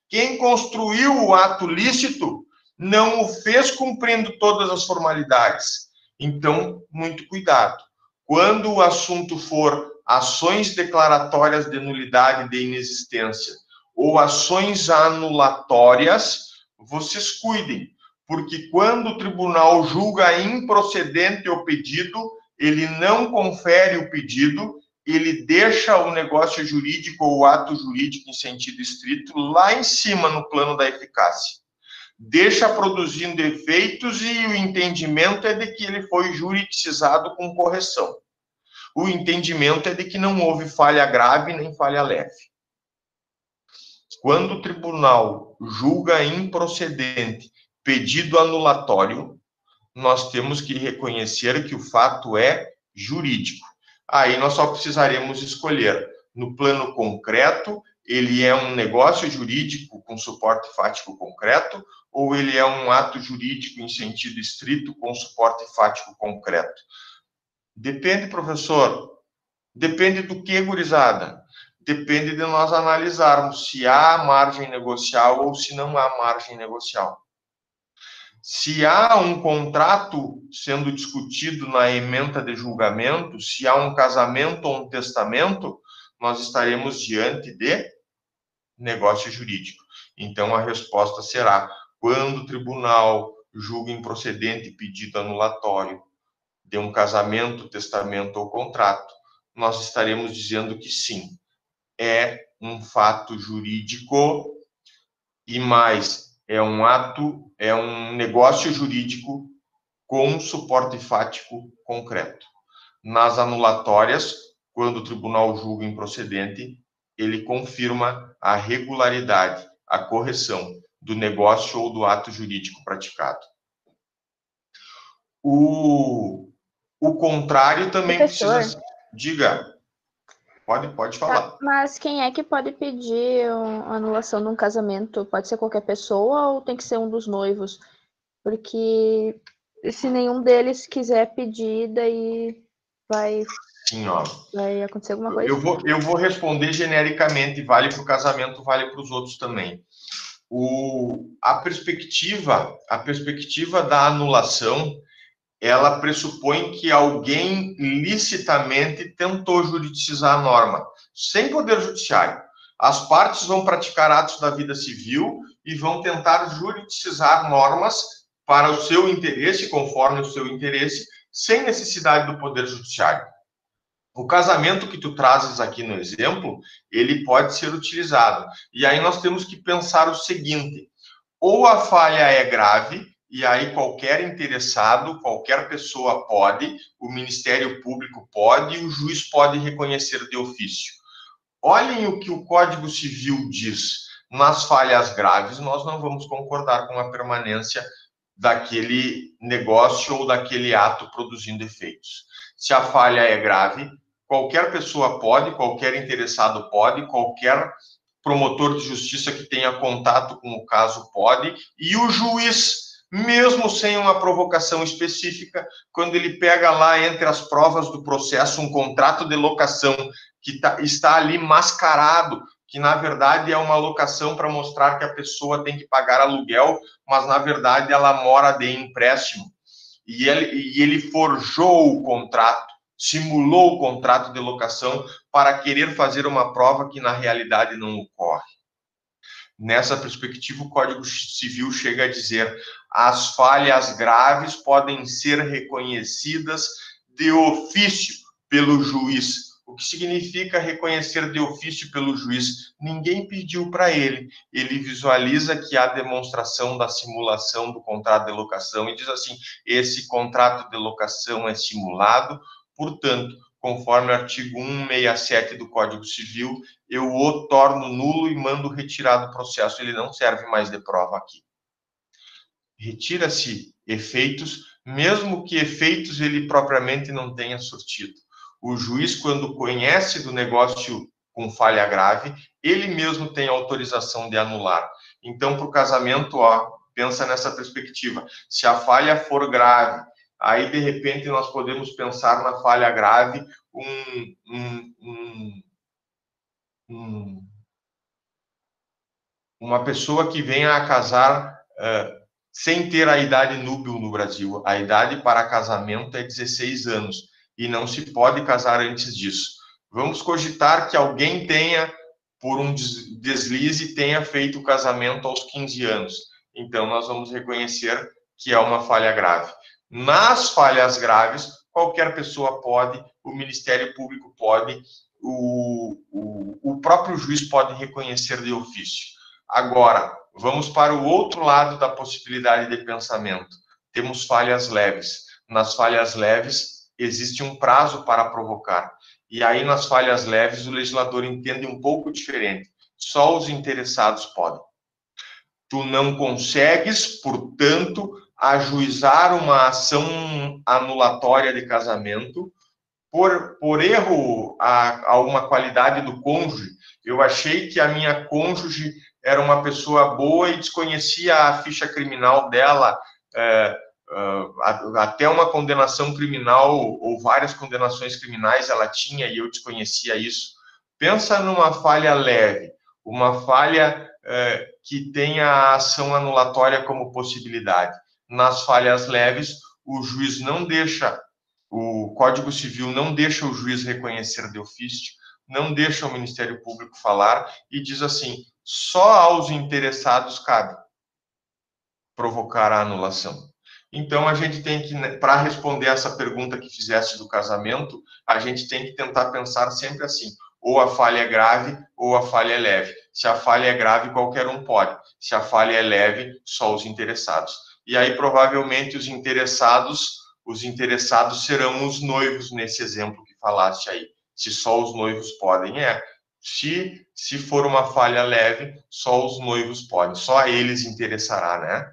Quem construiu o ato lícito não o fez cumprindo todas as formalidades. Então, muito cuidado. Quando o assunto for ações declaratórias de nulidade e de inexistência ou ações anulatórias, vocês cuidem, porque quando o tribunal julga improcedente o pedido, ele não confere o pedido, ele deixa o negócio jurídico ou o ato jurídico em sentido estrito lá em cima no plano da eficácia. Deixa produzindo efeitos e o entendimento é de que ele foi juridicizado com correção. O entendimento é de que não houve falha grave nem falha leve. Quando o tribunal julga improcedente pedido anulatório, nós temos que reconhecer que o fato é jurídico. Aí nós só precisaremos escolher, no plano concreto, ele é um negócio jurídico com suporte fático concreto, ou ele é um ato jurídico em sentido estrito com suporte fático concreto. Depende, professor. Depende do que, gurizada? Depende de nós analisarmos se há margem negocial ou se não há margem negocial. Se há um contrato sendo discutido na ementa de julgamento, se há um casamento ou um testamento, nós estaremos diante de negócio jurídico. Então, a resposta será, quando o tribunal julga improcedente pedido anulatório de um casamento, testamento ou contrato, nós estaremos dizendo que sim, é um fato jurídico e mais, é um negócio jurídico com suporte fático concreto. Nas anulatórias, quando o tribunal julga improcedente, ele confirma a regularidade, a correção do negócio ou do ato jurídico praticado. O contrário também Professor, precisa... Diga. Pode falar. tá, mas quem é que pode pedir a anulação de um casamento? Pode ser qualquer pessoa ou tem que ser um dos noivos? Porque se nenhum deles quiser pedir, daí vai acontecer alguma coisa? Eu vou responder genericamente, vale para o casamento, vale para os outros também. A perspectiva da anulação, ela pressupõe que alguém licitamente tentou juridicizar a norma, sem poder judiciário. As partes vão praticar atos da vida civil e vão tentar juridicizar normas para o seu interesse, conforme o seu interesse, sem necessidade do poder judiciário. O casamento que tu trazes aqui no exemplo, ele pode ser utilizado. E aí nós temos que pensar o seguinte, ou a falha é grave, e aí qualquer interessado, qualquer pessoa pode, o Ministério Público pode, e o juiz pode reconhecer de ofício. Olhem o que o Código Civil diz. Nas falhas graves, nós não vamos concordar com a permanência daquele negócio ou daquele ato produzindo efeitos. Se a falha é grave, qualquer pessoa pode, qualquer interessado pode, qualquer promotor de justiça que tenha contato com o caso pode, e o juiz, mesmo sem uma provocação específica, quando ele pega lá entre as provas do processo um contrato de locação que está ali mascarado, que na verdade é uma locação para mostrar que a pessoa tem que pagar aluguel, mas na verdade ela mora de empréstimo, e ele forjou o contrato, simulou o contrato de locação para querer fazer uma prova que na realidade não ocorre. Nessa perspectiva, o Código Civil chega a dizer: as falhas graves podem ser reconhecidas de ofício pelo juiz. O que significa reconhecer de ofício pelo juiz? Ninguém pediu para ele. Ele visualiza que há demonstração da simulação do contrato de locação e diz assim: esse contrato de locação é simulado, portanto, conforme o artigo 167 do Código Civil, eu o torno nulo e mando retirar do processo. Ele não serve mais de prova aqui. Retira-se efeitos, mesmo que efeitos ele propriamente não tenha surtido. O juiz, quando conhece do negócio com falha grave, ele mesmo tem autorização de anular. Então, para o casamento, pensa nessa perspectiva. Se a falha for grave, aí, de repente, nós podemos pensar na falha grave uma pessoa que venha a casar sem ter a idade núbil no Brasil. A idade para casamento é 16 anos e não se pode casar antes disso. Vamos cogitar que alguém tenha, por um deslize, tenha feito o casamento aos 15 anos. Então, nós vamos reconhecer que é uma falha grave. Nas falhas graves, qualquer pessoa pode, o Ministério Público pode, o próprio juiz pode reconhecer de ofício. Agora, vamos para o outro lado da possibilidade de pensamento. Temos falhas leves. Nas falhas leves, existe um prazo para provocar. E aí, nas falhas leves, o legislador entende um pouco diferente. Só os interessados podem. Tu não consegues, portanto, ajuizar uma ação anulatória de casamento por erro a uma qualidade do cônjuge. Eu achei que a minha cônjuge era uma pessoa boa e desconhecia a ficha criminal dela, até uma condenação criminal ou várias condenações criminais ela tinha e eu desconhecia isso. Pensa numa falha leve, uma falha que tenha a ação anulatória como possibilidade. Nas falhas leves, o juiz não deixa, o Código Civil não deixa o juiz reconhecer de ofício, não deixa o Ministério Público falar e diz assim: só aos interessados cabe provocar a anulação. Então, a gente tem que, para responder essa pergunta que fizeste do casamento, a gente tem que tentar pensar sempre assim: ou a falha é grave ou a falha é leve. Se a falha é grave, qualquer um pode. Se a falha é leve, só os interessados. E aí, provavelmente, os interessados serão os noivos, nesse exemplo que falaste aí. Se só os noivos podem, Se for uma falha leve, só os noivos podem. Só a eles interessará, né?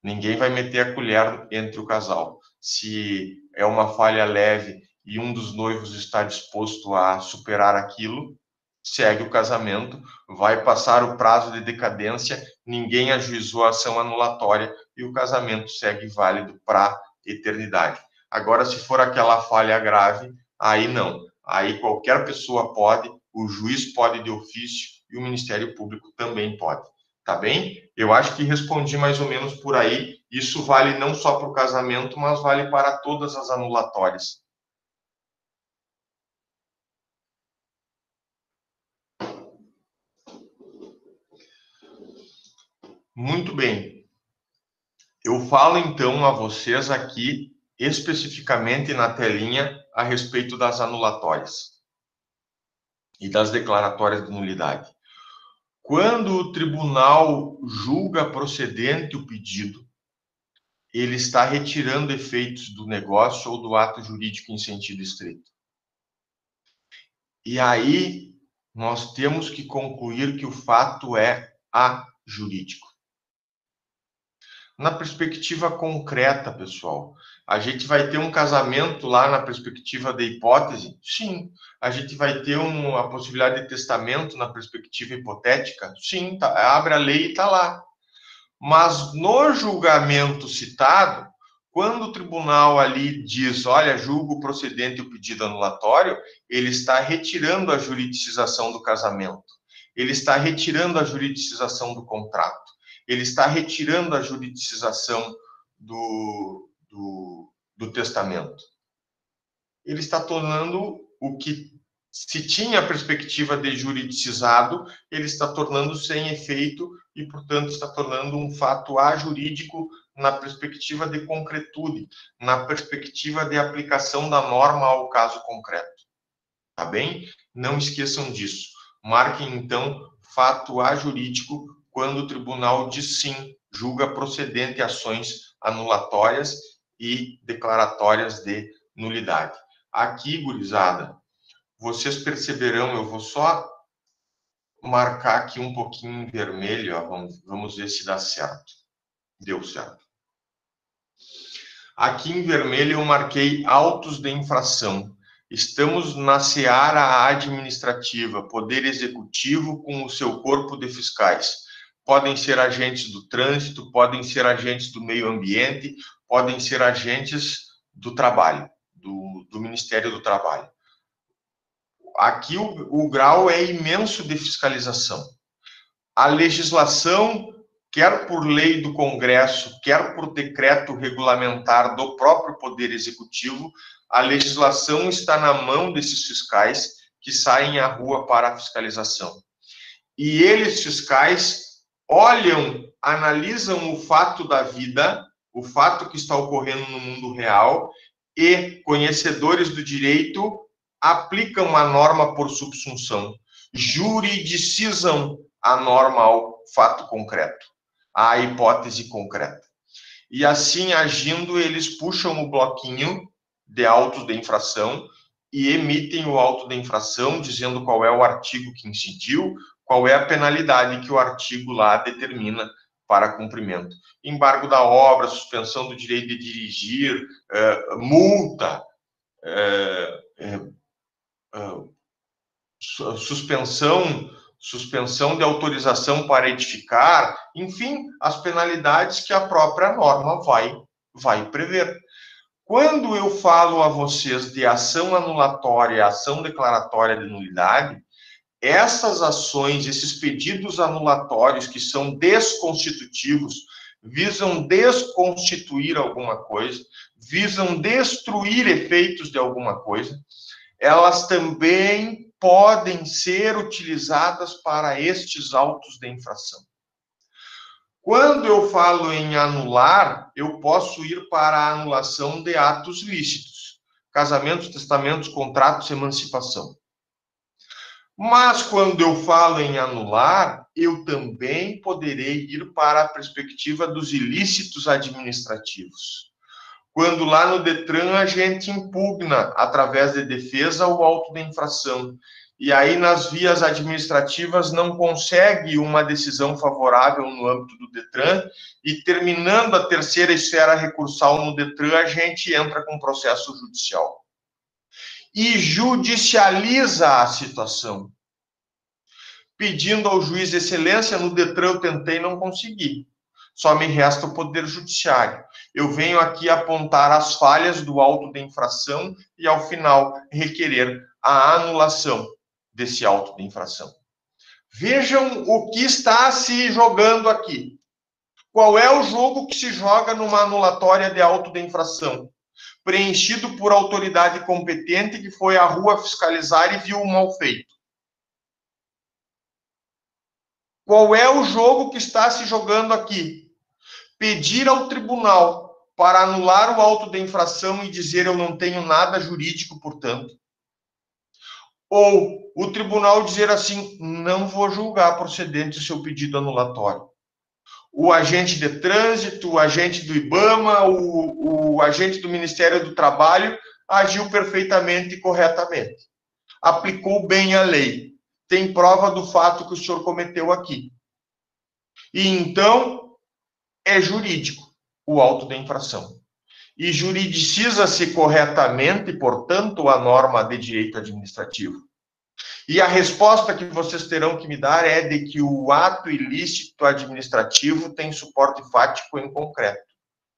Ninguém vai meter a colher entre o casal. Se é uma falha leve e um dos noivos está disposto a superar aquilo, segue o casamento, vai passar o prazo de decadência, ninguém ajuizou a ação anulatória e o casamento segue válido para eternidade. Agora, se for aquela falha grave, aí não. Aí qualquer pessoa pode, o juiz pode de ofício e o Ministério Público também pode. Tá bem? Eu acho que respondi mais ou menos por aí. Isso vale não só para o casamento, mas vale para todas as anulatórias. Muito bem. Eu falo então a vocês aqui, especificamente na telinha, a respeito das anulatórias e das declaratórias de nulidade. Quando o tribunal julga procedente o pedido, ele está retirando efeitos do negócio ou do ato jurídico em sentido estrito. E aí, nós temos que concluir que o fato é ajurídico. Na perspectiva concreta, pessoal, a gente vai ter um casamento lá na perspectiva da hipótese? Sim. A gente vai ter a possibilidade de testamento na perspectiva hipotética? Sim, abre a lei e está lá. Mas no julgamento citado, quando o tribunal ali diz, olha, julgo procedente o pedido anulatório, ele está retirando a juridicização do casamento. Ele está retirando a juridicização do contrato. Ele está retirando a juridicização do testamento. Ele está tornando o que se tinha a perspectiva de juridicizado, ele está tornando sem efeito e, portanto, está tornando um fato ajurídico na perspectiva de concretude, na perspectiva de aplicação da norma ao caso concreto. tá bem? Não esqueçam disso. Marquem, então, fato ajurídico quando o tribunal diz sim, julga procedente ações anulatórias e declaratórias de nulidade. Aqui, gurizada, vocês perceberão, eu vou só marcar aqui um pouquinho em vermelho, ó, vamos ver se dá certo. Deu certo. Aqui em vermelho eu marquei autos de infração. Estamos na seara administrativa, poder executivo com o seu corpo de fiscais. Podem ser agentes do trânsito, podem ser agentes do meio ambiente, podem ser agentes do trabalho, do Ministério do Trabalho. Aqui o grau é imenso de fiscalização. A legislação, quer por lei do Congresso, quer por decreto regulamentar do próprio Poder Executivo, a legislação está na mão desses fiscais que saem à rua para a fiscalização. E eles, fiscais, olham, analisam o fato da vida, o fato que está ocorrendo no mundo real, e, conhecedores do direito, aplicam a norma por subsunção, juridicizam a norma ao fato concreto, à hipótese concreta. E assim, agindo, eles puxam o bloquinho de autos de infração e emitem o auto de infração, dizendo qual é o artigo que incidiu, qual é a penalidade que o artigo lá determina para cumprimento. Embargo da obra, suspensão do direito de dirigir, multa, suspensão de autorização para edificar, enfim, as penalidades que a própria norma vai prever. Quando eu falo a vocês de ação anulatória, ação declaratória de nulidade, essas ações, esses pedidos anulatórios que são desconstitutivos, visam desconstituir alguma coisa, visam destruir efeitos de alguma coisa, elas também podem ser utilizadas para estes autos de infração. Quando eu falo em anular, eu posso ir para a anulação de atos lícitos, casamentos, testamentos, contratos, emancipação. Mas quando eu falo em anular, eu também poderei ir para a perspectiva dos ilícitos administrativos. Quando lá no Detran a gente impugna, através de defesa, o auto de infração. E aí, nas vias administrativas, não consegue uma decisão favorável no âmbito do Detran, e terminando a terceira esfera recursal no Detran, a gente entra com processo judicial. E judicializa a situação. Pedindo ao juiz de excelência, no Detran eu tentei, não consegui. Só me resta o Poder Judiciário. Eu venho aqui apontar as falhas do auto de infração e, ao final, requerer a anulação desse auto de infração. Vejam o que está se jogando aqui. Qual é o jogo que se joga numa anulatória de auto de infração? Preenchido por autoridade competente que foi à rua fiscalizar e viu o mal feito. Qual é o jogo que está se jogando aqui? Pedir ao tribunal para anular o auto de infração e dizer eu não tenho nada jurídico, portanto. Ou o tribunal dizer assim, não vou julgar procedente o seu pedido anulatório. O agente de trânsito, o agente do IBAMA, o agente do Ministério do Trabalho agiu perfeitamente e corretamente. Aplicou bem a lei. Tem prova do fato que o senhor cometeu aqui. E então é jurídico o auto de infração. E juridiciza-se corretamente, portanto, a norma de direito administrativo. E a resposta que vocês terão que me dar é de que o ato ilícito administrativo tem suporte fático em concreto,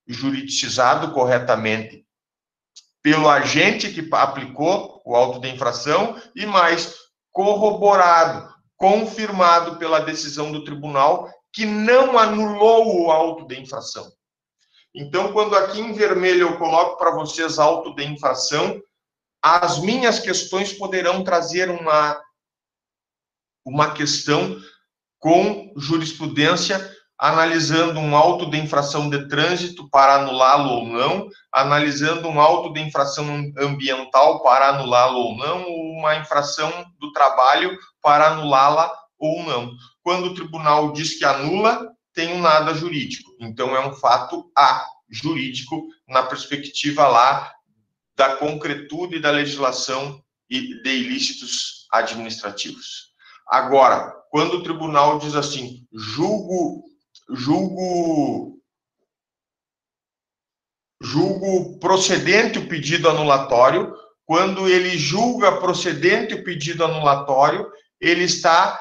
juridicizado corretamente pelo agente que aplicou o auto de infração e mais corroborado, confirmado pela decisão do tribunal que não anulou o auto de infração. Então, quando aqui em vermelho eu coloco para vocês auto de infração, as minhas questões poderão trazer uma questão com jurisprudência analisando um auto de infração de trânsito para anulá-lo ou não, analisando um auto de infração ambiental para anulá-lo ou não, ou uma infração do trabalho para anulá-la ou não. Quando o tribunal diz que anula, tem um nada jurídico. Então, é um fato jurídico na perspectiva lá da concretude da legislação e de ilícitos administrativos. Agora, quando o tribunal diz assim, julgo procedente o pedido anulatório, quando ele julga procedente o pedido anulatório, ele está...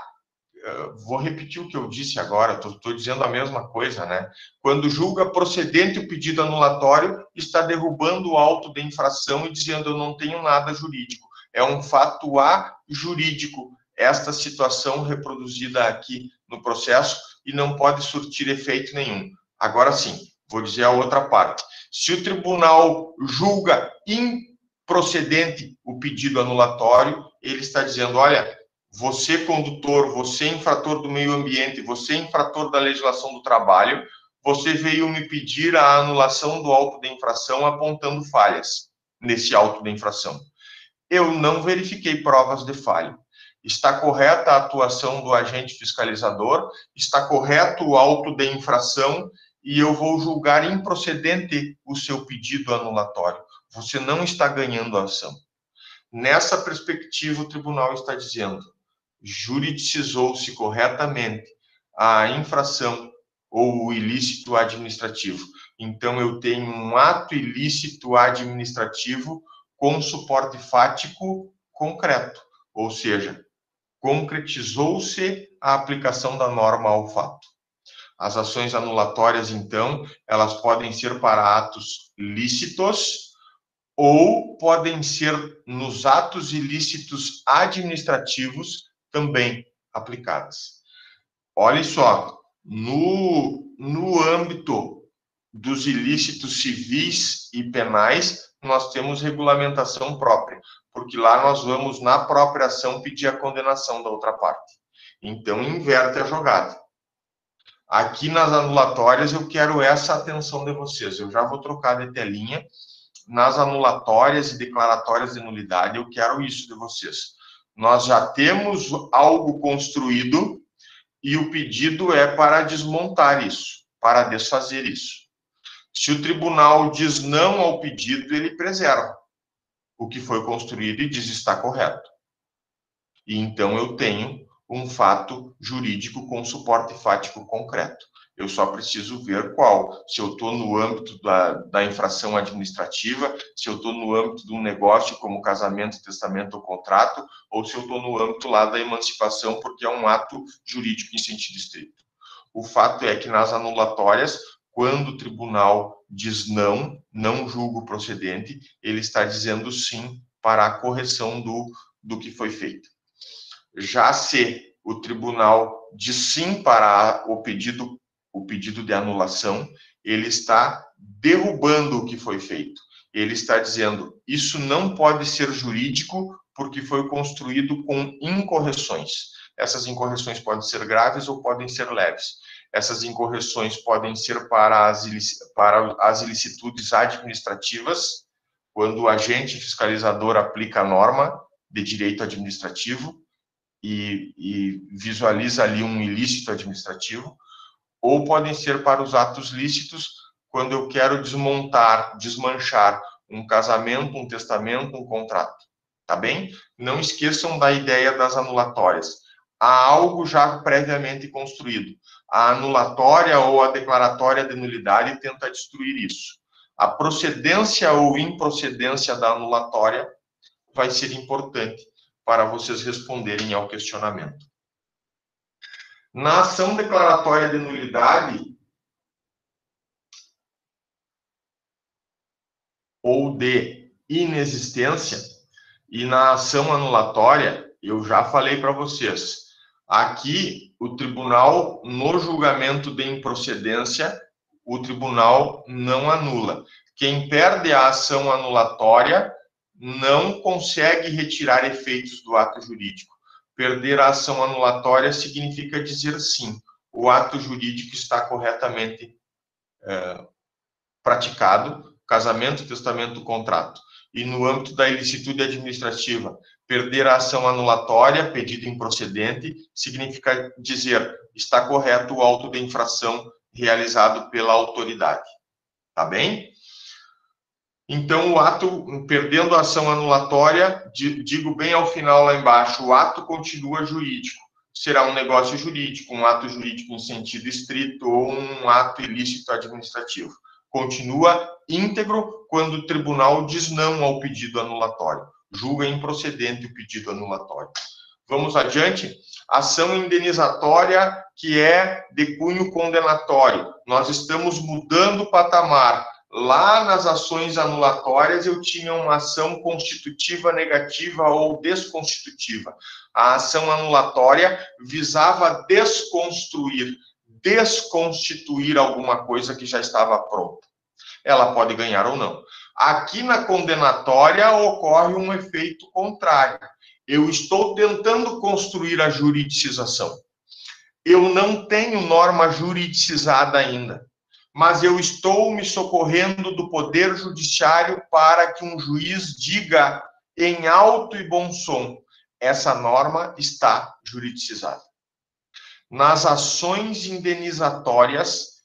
Vou repetir o que eu disse agora, estou dizendo a mesma coisa, né? Quando julga procedente o pedido anulatório, está derrubando o auto de infração e dizendo eu não tenho nada jurídico. É um fato jurídico, esta situação reproduzida aqui no processo e não pode surtir efeito nenhum. Agora sim, vou dizer a outra parte. Se o tribunal julga improcedente o pedido anulatório, ele está dizendo, olha, você condutor, você infrator do meio ambiente, você infrator da legislação do trabalho, você veio me pedir a anulação do auto de infração apontando falhas nesse auto de infração. Eu não verifiquei provas de falha. Está correta a atuação do agente fiscalizador, está correto o auto de infração e eu vou julgar improcedente o seu pedido anulatório. Você não está ganhando a ação. Nessa perspectiva, o tribunal está dizendo, juridicizou-se corretamente a infração ou o ilícito administrativo. Então, eu tenho um ato ilícito administrativo com suporte fático concreto, ou seja, concretizou-se a aplicação da norma ao fato. As ações anulatórias, então, elas podem ser para atos lícitos ou podem ser nos atos ilícitos administrativos também aplicadas. Olha só, no âmbito dos ilícitos civis e penais, nós temos regulamentação própria, porque lá nós vamos, na própria ação, pedir a condenação da outra parte. Então, inverte a jogada. Aqui nas anulatórias, eu quero essa atenção de vocês. Eu já vou trocar de telinha. Nas anulatórias e declaratórias de nulidade, eu quero isso de vocês. Nós já temos algo construído e o pedido é para desmontar isso, para desfazer isso. Se o tribunal diz não ao pedido, ele preserva o que foi construído e diz está correto. E então eu tenho um fato jurídico com suporte fático concreto. Eu só preciso ver qual. Se eu estou no âmbito da infração administrativa, se eu estou no âmbito de um negócio como casamento, testamento ou contrato, ou se eu estou no âmbito lá da emancipação, porque é um ato jurídico em sentido estrito. O fato é que nas anulatórias, quando o tribunal diz não julgo procedente, ele está dizendo sim para a correção do que foi feito. Já se o tribunal diz sim para o pedido de anulação, ele está derrubando o que foi feito. Ele está dizendo, isso não pode ser jurídico porque foi construído com incorreções. Essas incorreções podem ser graves ou podem ser leves. Essas incorreções podem ser para as ilicitudes administrativas, quando o agente fiscalizador aplica a norma de direito administrativo e visualiza ali um ilícito administrativo, ou podem ser para os atos lícitos, quando eu quero desmanchar um casamento, um testamento, um contrato. Tá bem? Não esqueçam da ideia das anulatórias. Há algo já previamente construído. A anulatória ou a declaratória de nulidade tenta destruir isso. A procedência ou improcedência da anulatória vai ser importante para vocês responderem ao questionamento. Na ação declaratória de nulidade ou de inexistência, e na ação anulatória, eu já falei para vocês, aqui o tribunal, no julgamento de improcedência, o tribunal não anula. Quem perde a ação anulatória não consegue retirar efeitos do ato jurídico. Perder a ação anulatória significa dizer sim. o ato jurídico está corretamente praticado, casamento, testamento, contrato. E no âmbito da ilicitude administrativa, perder a ação anulatória, pedido improcedente, significa dizer, está correto o auto de infração realizado pela autoridade. Tá bem? Então, o ato, perdendo a ação anulatória, digo bem ao final lá embaixo, o ato continua jurídico. Será um negócio jurídico, um ato jurídico em sentido estrito ou um ato ilícito administrativo. Continua íntegro quando o tribunal diz não ao pedido anulatório. Julga improcedente o pedido anulatório. Vamos adiante. Ação indenizatória que é de cunho condenatório. Nós estamos mudando o patamar. Lá nas ações anulatórias eu tinha uma ação constitutiva negativa ou desconstitutiva. A ação anulatória visava desconstituir alguma coisa que já estava pronta. Ela pode ganhar ou não. Aqui na condenatória ocorre um efeito contrário. Eu estou tentando construir a juridicização. Eu não tenho norma juridicizada ainda, mas eu estou me socorrendo do Poder Judiciário para que um juiz diga em alto e bom som, essa norma está juridicizada. Nas ações indenizatórias,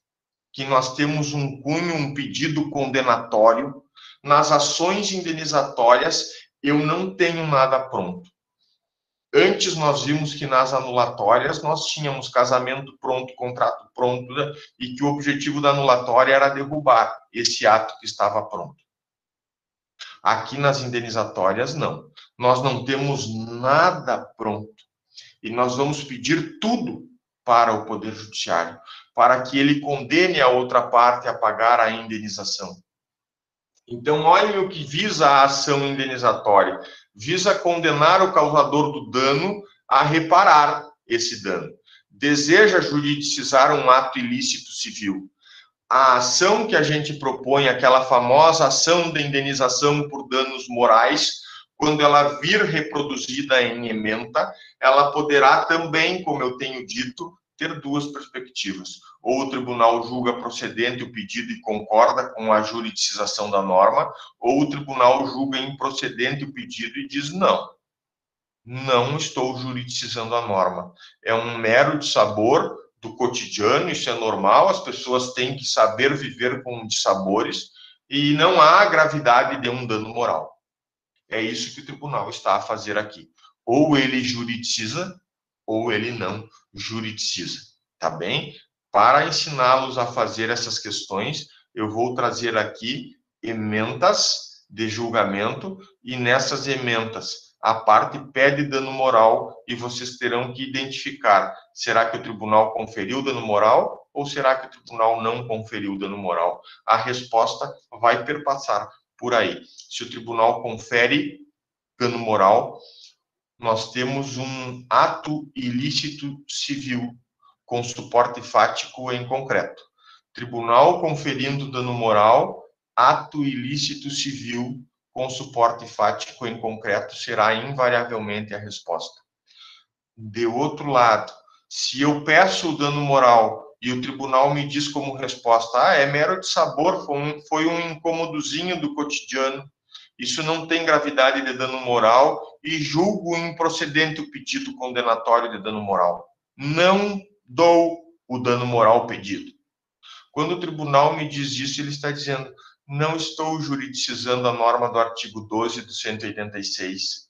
que nós temos um cunho, um pedido condenatório, nas ações indenizatórias, eu não tenho nada pronto. Antes nós vimos que nas anulatórias nós tínhamos casamento pronto, contrato pronto, né? E que o objetivo da anulatória era derrubar esse ato que estava pronto. Aqui nas indenizatórias, não. Nós não temos nada pronto. E nós vamos pedir tudo para o Poder Judiciário, para que ele condene a outra parte a pagar a indenização. Então, olhem o que visa a ação indenizatória. Visa condenar o causador do dano a reparar esse dano. Deseja juridicizar um ato ilícito civil. A ação que a gente propõe, aquela famosa ação de indenização por danos morais, quando ela vir reproduzida em ementa, ela poderá também, como eu tenho dito, ter duas perspectivas. Ou o tribunal julga procedente o pedido e concorda com a juridicização da norma, ou o tribunal julga improcedente o pedido e diz não. Não estou juridicizando a norma. É um mero dissabor do cotidiano, isso é normal, as pessoas têm que saber viver com dissabores e não há gravidade de um dano moral. É isso que o tribunal está a fazer aqui. Ou ele juridiciza, ou ele não juridiciza, tá bem? Para ensiná-los a fazer essas questões, eu vou trazer aqui ementas de julgamento e nessas ementas a parte pede dano moral e vocês terão que identificar, será que o tribunal conferiu dano moral ou será que o tribunal não conferiu dano moral? A resposta vai perpassar por aí. Se o tribunal confere dano moral, nós temos um ato ilícito civil com suporte fático em concreto. Tribunal conferindo dano moral, ato ilícito civil com suporte fático em concreto será invariavelmente a resposta. De outro lado, se eu peço o dano moral e o tribunal me diz como resposta, é mero dissabor, foi um incômodozinho do cotidiano, isso não tem gravidade de dano moral e julgo improcedente o pedido condenatório de dano moral. Não dou o dano moral pedido. Quando o tribunal me diz isso, ele está dizendo, não estou juridicizando a norma do artigo 12 do 186.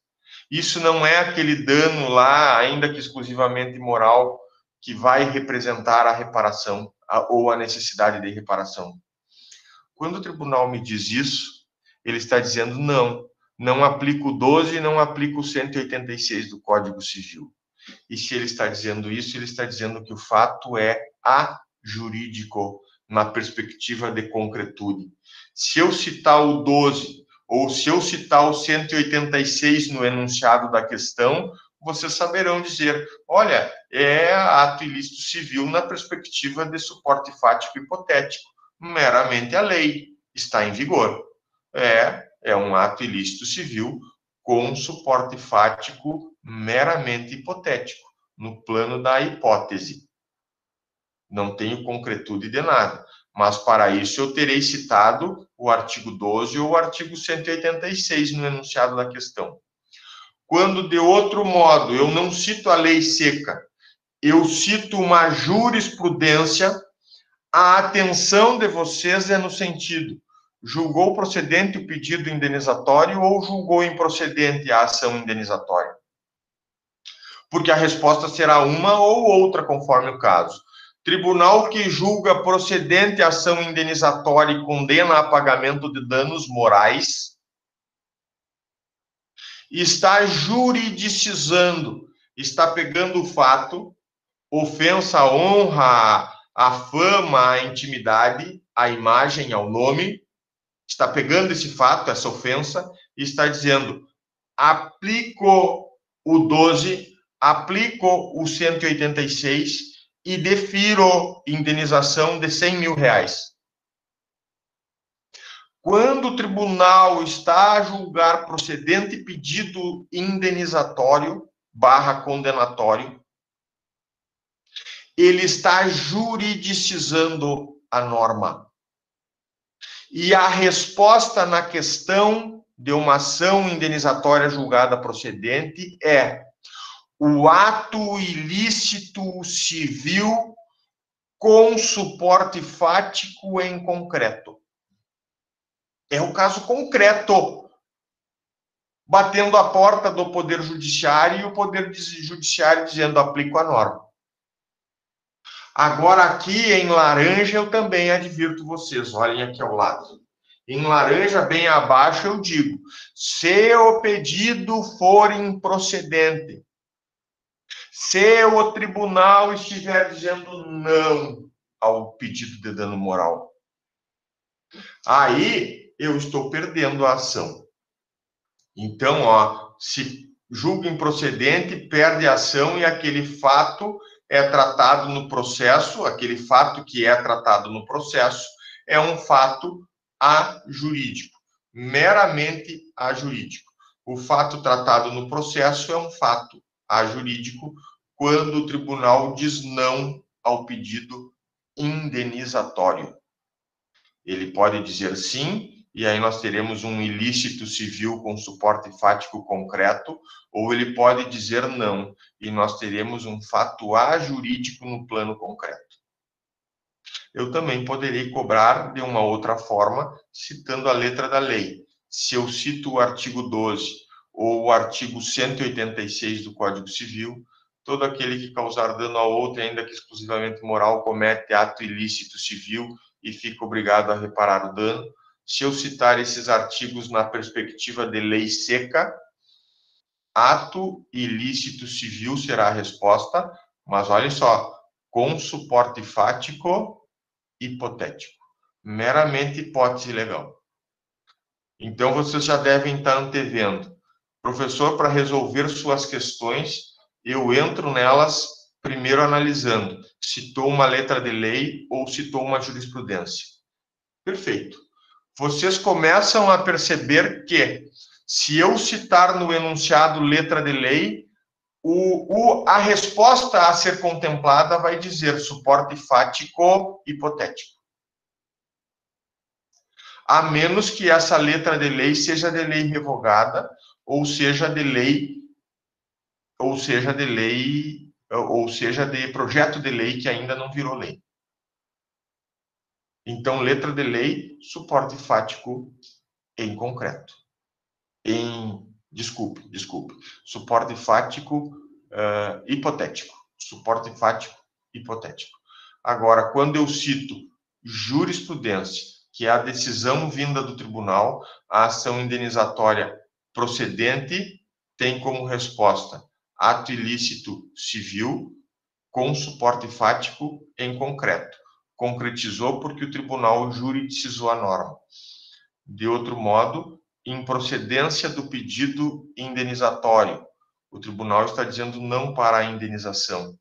Isso não é aquele dano lá, ainda que exclusivamente moral, que vai representar a reparação ou a necessidade de reparação. Quando o tribunal me diz isso, ele está dizendo não aplico o 12 e não aplico o 186 do Código Civil. E se ele está dizendo isso, ele está dizendo que o fato é ajurídico na perspectiva de concretude. Se eu citar o 12 ou se eu citar o 186 no enunciado da questão, vocês saberão dizer, olha, é ato ilícito civil na perspectiva de suporte fático hipotético. Meramente a lei está em vigor. É um ato ilícito civil com suporte fático meramente hipotético, no plano da hipótese. não tenho concretude de nada. Mas, para isso, eu terei citado o artigo 12 ou o artigo 186 no enunciado da questão. Quando, de outro modo, eu não cito a lei seca, eu cito uma jurisprudência, a atenção de vocês é no sentido: julgou procedente o pedido indenizatório ou julgou improcedente a ação indenizatória? Porque a resposta será uma ou outra, conforme o caso. Tribunal que julga procedente a ação indenizatória e condena a pagamento de danos morais está juridicizando, está pegando o fato, ofensa à honra, à fama, à intimidade, à imagem, ao nome, está pegando esse fato, essa ofensa, e está dizendo: aplico o 12, aplico o 186 e defiro indenização de 100 mil reais. Quando o tribunal está a julgar procedente pedido indenizatório / condenatório, ele está juridicizando a norma. E a resposta na questão de uma ação indenizatória julgada procedente é o ato ilícito civil com suporte fático em concreto. É o caso concreto, batendo a porta do Poder Judiciário e o Poder Judiciário dizendo: aplico a norma. Agora, aqui em laranja, eu também advirto vocês, olhem aqui ao lado. Em laranja, bem abaixo, eu digo: se o pedido for improcedente, se o tribunal estiver dizendo não ao pedido de dano moral, aí eu estou perdendo a ação. Então, se julga improcedente, perde a ação e aquele fato é tratado no processo, aquele fato que é tratado no processo é um fato ajurídico, meramente ajurídico. O fato tratado no processo é um fato ajurídico quando o tribunal diz não ao pedido indenizatório. Ele pode dizer sim, e aí nós teremos um ilícito civil com suporte fático concreto, ou ele pode dizer não, e nós teremos um fato ajurídico no plano concreto. Eu também poderei cobrar de uma outra forma, citando a letra da lei. Se eu cito o artigo 12 ou o artigo 186 do Código Civil, todo aquele que causar dano a outro, ainda que exclusivamente moral, comete ato ilícito civil e fica obrigado a reparar o dano. Se eu citar esses artigos na perspectiva de lei seca, ato ilícito civil será a resposta, mas olhem só, com suporte fático hipotético, meramente hipótese legal. Então, vocês já devem estar antevendo: professor, para resolver suas questões, eu entro nelas primeiro analisando, citou uma letra de lei ou citou uma jurisprudência. Perfeito. Vocês começam a perceber que, se eu citar no enunciado letra de lei, a resposta a ser contemplada vai dizer suporte fático hipotético. A menos que essa letra de lei seja de lei revogada, ou seja de projeto de lei que ainda não virou lei. Então, letra de lei, suporte fático em concreto. Desculpe. Suporte fático hipotético. Suporte fático hipotético. Agora, quando eu cito jurisprudência, que é a decisão vinda do tribunal, a ação indenizatória procedente tem como resposta ato ilícito civil com suporte fático em concreto. Concretizou porque o tribunal juridicizou a norma. De outro modo, improcedência do pedido indenizatório. O tribunal está dizendo não para a indenização.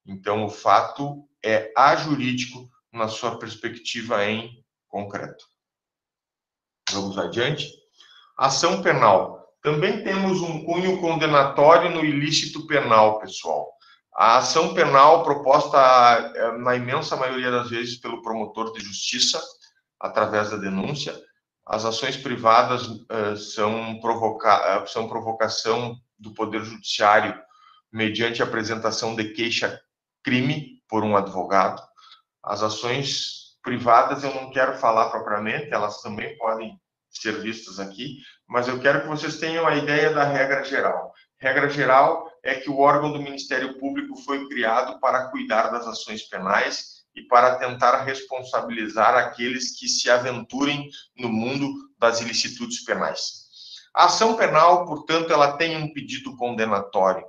Então, o fato é ajurídico na sua perspectiva em concreto. Vamos adiante. Ação penal. Também temos um cunho condenatório no ilícito penal, pessoal. A ação penal proposta, na imensa maioria das vezes, pelo promotor de justiça, através da denúncia. As ações privadas são provocação do Poder Judiciário mediante a apresentação de queixa-crime por um advogado. As ações privadas eu não quero falar propriamente, elas também podem ser vistas aqui, mas eu quero que vocês tenham a ideia da regra geral. Regra geral é que o órgão do Ministério Público foi criado para cuidar das ações penais e para tentar responsabilizar aqueles que se aventurem no mundo das ilicitudes penais. A ação penal, portanto, ela tem um pedido condenatório.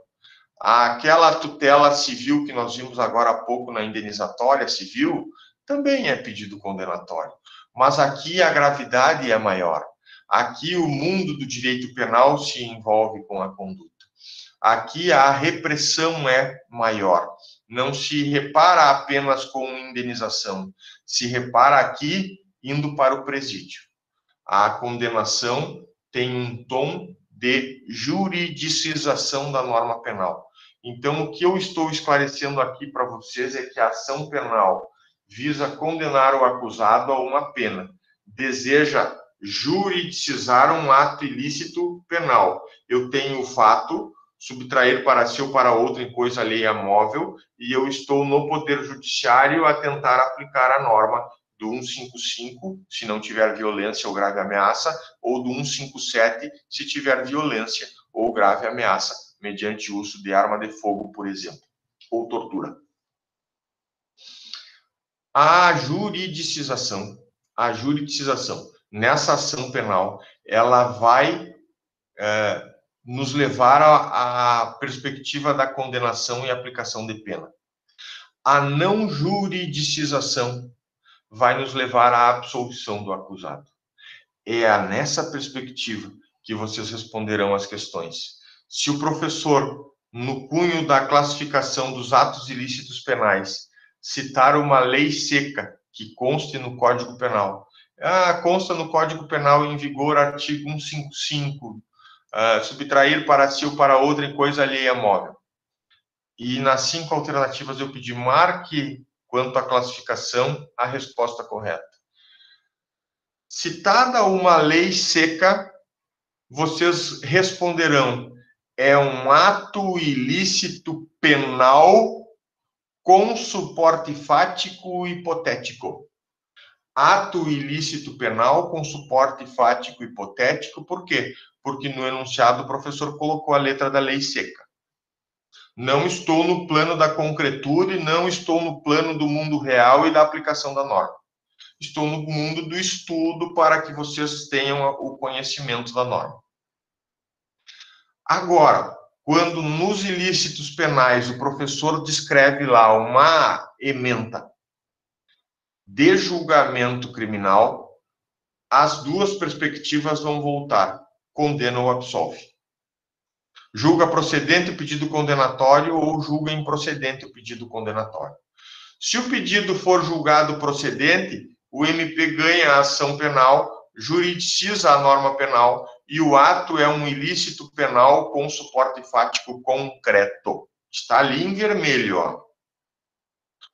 Aquela tutela civil que nós vimos agora há pouco na indenizatória civil também é pedido condenatório. Mas aqui a gravidade é maior. Aqui o mundo do direito penal se envolve com a conduta. Aqui a repressão é maior. Não se repara apenas com indenização, se repara aqui indo para o presídio. A condenação tem um tom de juridicização da norma penal. Então, o que eu estou esclarecendo aqui para vocês é que a ação penal visa condenar o acusado a uma pena, deseja juridicizar um ato ilícito penal. Eu tenho o fato, subtrair para si ou para outro em coisa alheia móvel, e eu estou no Poder Judiciário a tentar aplicar a norma do 155, se não tiver violência ou grave ameaça, ou do 157, se tiver violência ou grave ameaça, mediante uso de arma de fogo, por exemplo, ou tortura. A juridicização, nessa ação penal, ela vai nos levar à perspectiva da condenação e aplicação de pena. A não juridicização vai nos levar à absolvição do acusado. É nessa perspectiva que vocês responderão as questões. Se o professor, no cunho da classificação dos atos ilícitos penais, citar uma lei seca que conste no Código Penal, consta no Código Penal em vigor artigo 155, subtrair para si ou para outra em coisa alheia móvel. E nas 5 alternativas eu pedi marque quanto à classificação a resposta correta. Citada uma lei seca, vocês responderão: é um ato ilícito penal com suporte fático hipotético. Ato ilícito penal com suporte fático hipotético, por quê? Porque no enunciado o professor colocou a letra da lei seca. Não estou no plano da concretude, não estou no plano do mundo real e da aplicação da norma. Estou no mundo do estudo para que vocês tenham o conhecimento da norma. Agora, quando nos ilícitos penais o professor descreve lá uma ementa de julgamento criminal, as duas perspectivas vão voltar: condena ou absolve. Julga procedente o pedido condenatório ou julga improcedente o pedido condenatório. Se o pedido for julgado procedente, o MP ganha a ação penal, juridiciza a norma penal e o ato é um ilícito penal com suporte fático concreto. Está ali em vermelho, ó.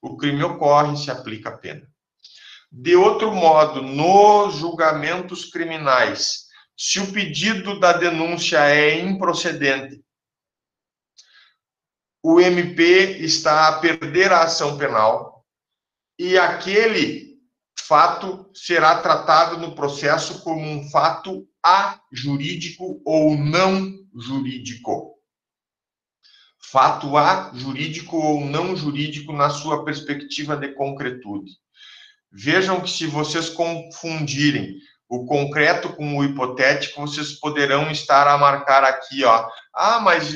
O crime ocorre, se aplica a pena. De outro modo, nos julgamentos criminais, se o pedido da denúncia é improcedente, o MP está a perder a ação penal e aquele fato será tratado no processo como um fato ajurídico ou não jurídico. Fato ajurídico ou não jurídico na sua perspectiva de concretude. Vejam que se vocês confundirem o concreto com o hipotético, vocês poderão estar a marcar aqui, ó. Mas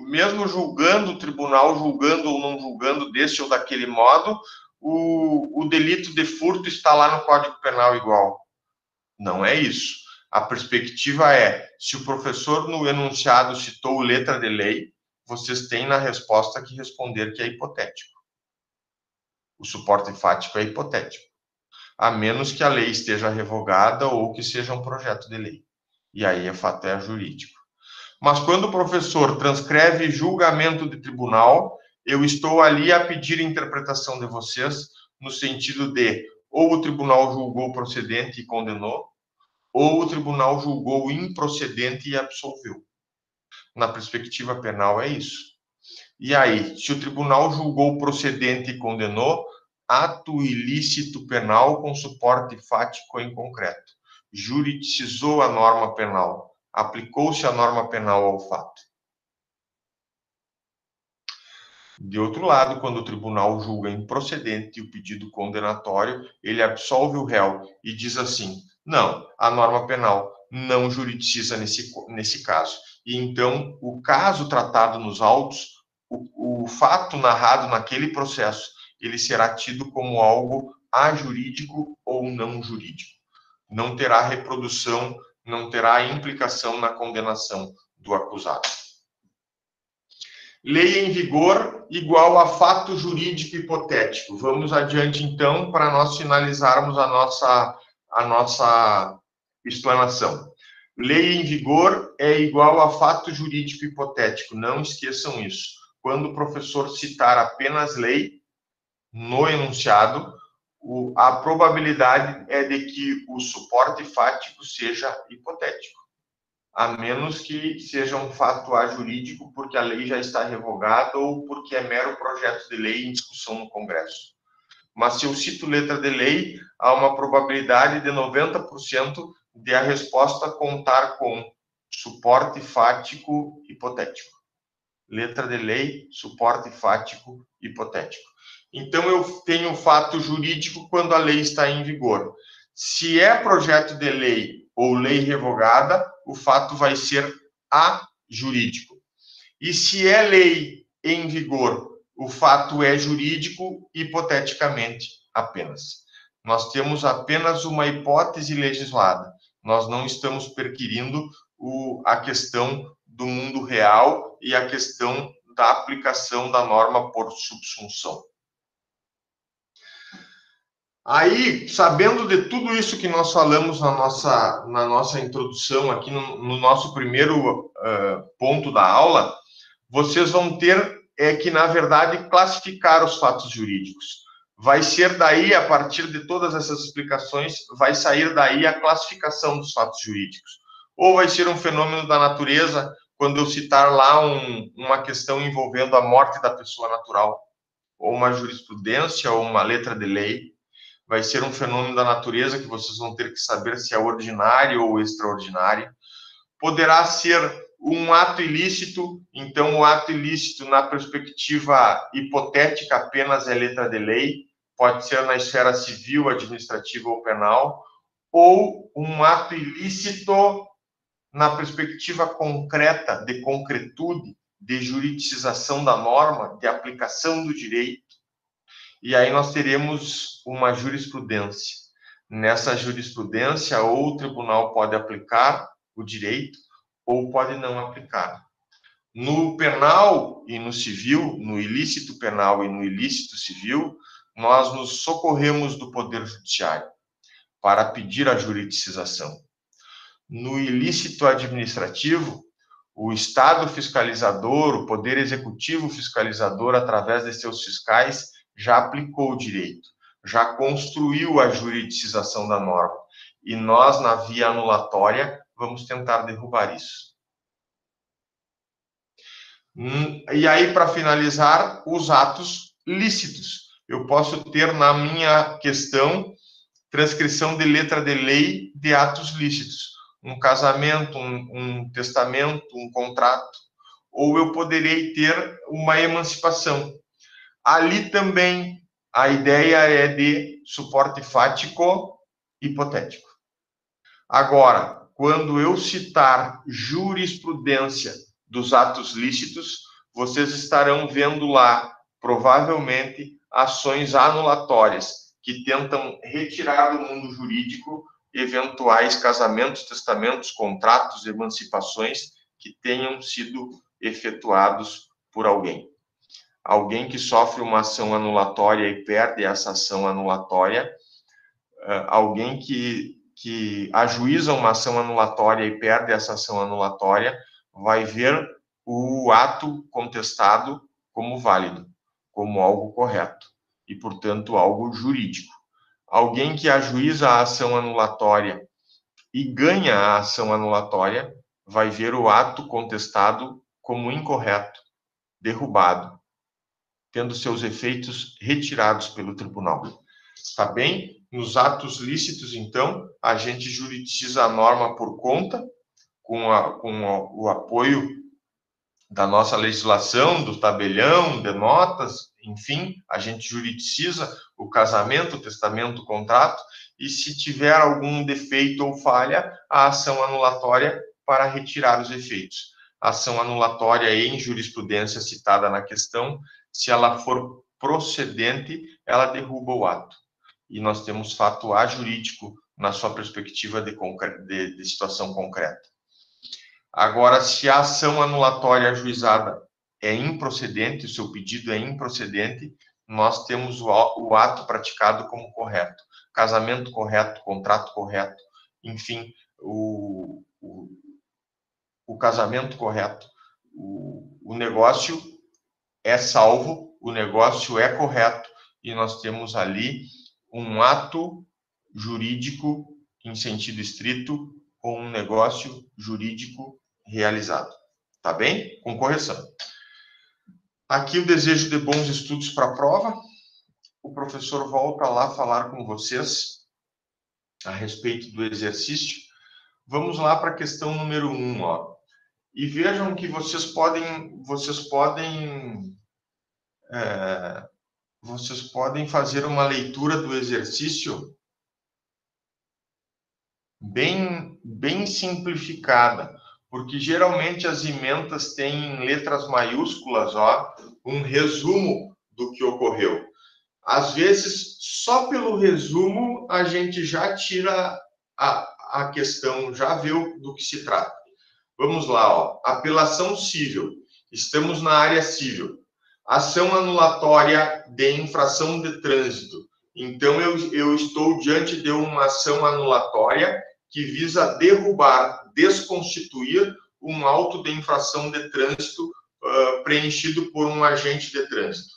mesmo julgando o tribunal, julgando ou não julgando desse ou daquele modo, o delito de furto está lá no Código Penal igual. Não é isso. A perspectiva é, se o professor no enunciado citou letra de lei, vocês têm na resposta que responder que é hipotético. O suporte fático é hipotético, a menos que a lei esteja revogada ou que seja um projeto de lei. E aí, o fato é jurídico. Mas quando o professor transcreve julgamento de tribunal, eu estou ali a pedir a interpretação de vocês no sentido de ou o tribunal julgou procedente e condenou, ou o tribunal julgou improcedente e absolveu. Na perspectiva penal é isso. E aí, se o tribunal julgou procedente e condenou, ato ilícito penal com suporte fático em concreto. Juridicizou a norma penal. Aplicou-se a norma penal ao fato. De outro lado, quando o tribunal julga improcedente o pedido condenatório, ele absolve o réu e diz assim: não, a norma penal não juridiciza nesse caso. E então, o caso tratado nos autos, o fato narrado naquele processo, ele será tido como algo ajurídico ou não jurídico. Não terá reprodução, não terá implicação na condenação do acusado. Lei em vigor igual a fato jurídico hipotético. Vamos adiante, então, para nós finalizarmos a nossa explanação. Lei em vigor é igual a fato jurídico hipotético. Não esqueçam isso. Quando o professor citar apenas lei no enunciado, a probabilidade é de que o suporte fático seja hipotético, a menos que seja um fato ajurídico, porque a lei já está revogada ou porque é mero projeto de lei em discussão no Congresso. Mas se eu cito letra de lei, há uma probabilidade de 90% de a resposta contar com suporte fático hipotético. Letra de lei, suporte fático hipotético. Então, eu tenho fato jurídico quando a lei está em vigor. Se é projeto de lei ou lei revogada, o fato vai ser ajurídico. E se é lei em vigor, o fato é jurídico, hipoteticamente apenas. Nós temos apenas uma hipótese legislada. Nós não estamos perquirindo a questão do mundo real e a questão da aplicação da norma por subsunção. Aí, sabendo de tudo isso que nós falamos na nossa introdução, aqui no nosso primeiro ponto da aula, vocês vão ter que, na verdade, classificar os fatos jurídicos. Vai ser daí, a partir de todas essas explicações, vai sair daí a classificação dos fatos jurídicos. Ou vai ser um fenômeno da natureza, quando eu citar lá uma questão envolvendo a morte da pessoa natural, ou uma jurisprudência, ou uma letra de lei. Vai ser um fenômeno da natureza que vocês vão ter que saber se é ordinário ou extraordinário. Poderá ser um ato ilícito, então o ato ilícito, na perspectiva hipotética, apenas é letra de lei, pode ser na esfera civil, administrativa ou penal, ou um ato ilícito na perspectiva concreta, de concretude, de juridicização da norma, de aplicação do direito. E aí nós teremos uma jurisprudência. Nessa jurisprudência, ou o tribunal pode aplicar o direito, ou pode não aplicar. No penal e no civil, no ilícito penal e no ilícito civil, nós nos socorremos do Poder Judiciário para pedir a juridicização. No ilícito administrativo, o Estado fiscalizador, o Poder Executivo fiscalizador, através de seus fiscais, já aplicou o direito, já construiu a juridicização da norma. E nós, na via anulatória, vamos tentar derrubar isso. E aí, para finalizar, os atos lícitos. Eu posso ter na minha questão transcrição de letra de lei de atos lícitos. Um casamento, um testamento, um contrato. Ou eu poderei ter uma emancipação. Ali também a ideia é de suporte fático hipotético. Agora, quando eu citar jurisprudência dos atos lícitos, vocês estarão vendo lá, provavelmente, ações anulatórias que tentam retirar do mundo jurídico eventuais casamentos, testamentos, contratos, emancipações que tenham sido efetuados por alguém. Alguém que sofre uma ação anulatória e perde essa ação anulatória, alguém que ajuiza uma ação anulatória e perde essa ação anulatória, vai ver o ato contestado como válido, como algo correto e, portanto, algo jurídico. Alguém que ajuiza a ação anulatória e ganha a ação anulatória vai ver o ato contestado como incorreto, derrubado, tendo seus efeitos retirados pelo tribunal. Tá bem? Nos atos lícitos, então, a gente juridiza a norma por conta, com o apoio da nossa legislação, do tabelião, de notas, enfim, a gente juridiza o casamento, o testamento, o contrato, e se tiver algum defeito ou falha, a ação anulatória para retirar os efeitos. A ação anulatória em jurisprudência citada na questão, se ela for procedente, ela derruba o ato. E nós temos fato ajurídico na sua perspectiva de situação concreta. Agora, se a ação anulatória ajuizada é improcedente, o seu pedido é improcedente, nós temos o ato praticado como correto. Casamento correto, contrato correto, enfim, o casamento correto. O negócio é salvo, o negócio é correto, e nós temos ali um ato jurídico em sentido estrito, com um negócio jurídico realizado. Tá bem? Com correção. Aqui o desejo de bons estudos para a prova. O professor volta lá falar com vocês a respeito do exercício. Vamos lá para a questão número 1, ó. E vejam que vocês podem fazer uma leitura do exercício bem simplificada, porque geralmente as ementas têm em letras maiúsculas, ó, um resumo do que ocorreu. Às vezes, só pelo resumo, a gente já tira a questão, já vê do que se trata. Vamos lá, ó. Apelação civil. Estamos na área civil. Ação anulatória de infração de trânsito. Então, eu estou diante de uma ação anulatória que visa derrubar, desconstituir um auto de infração de trânsito preenchido por um agente de trânsito.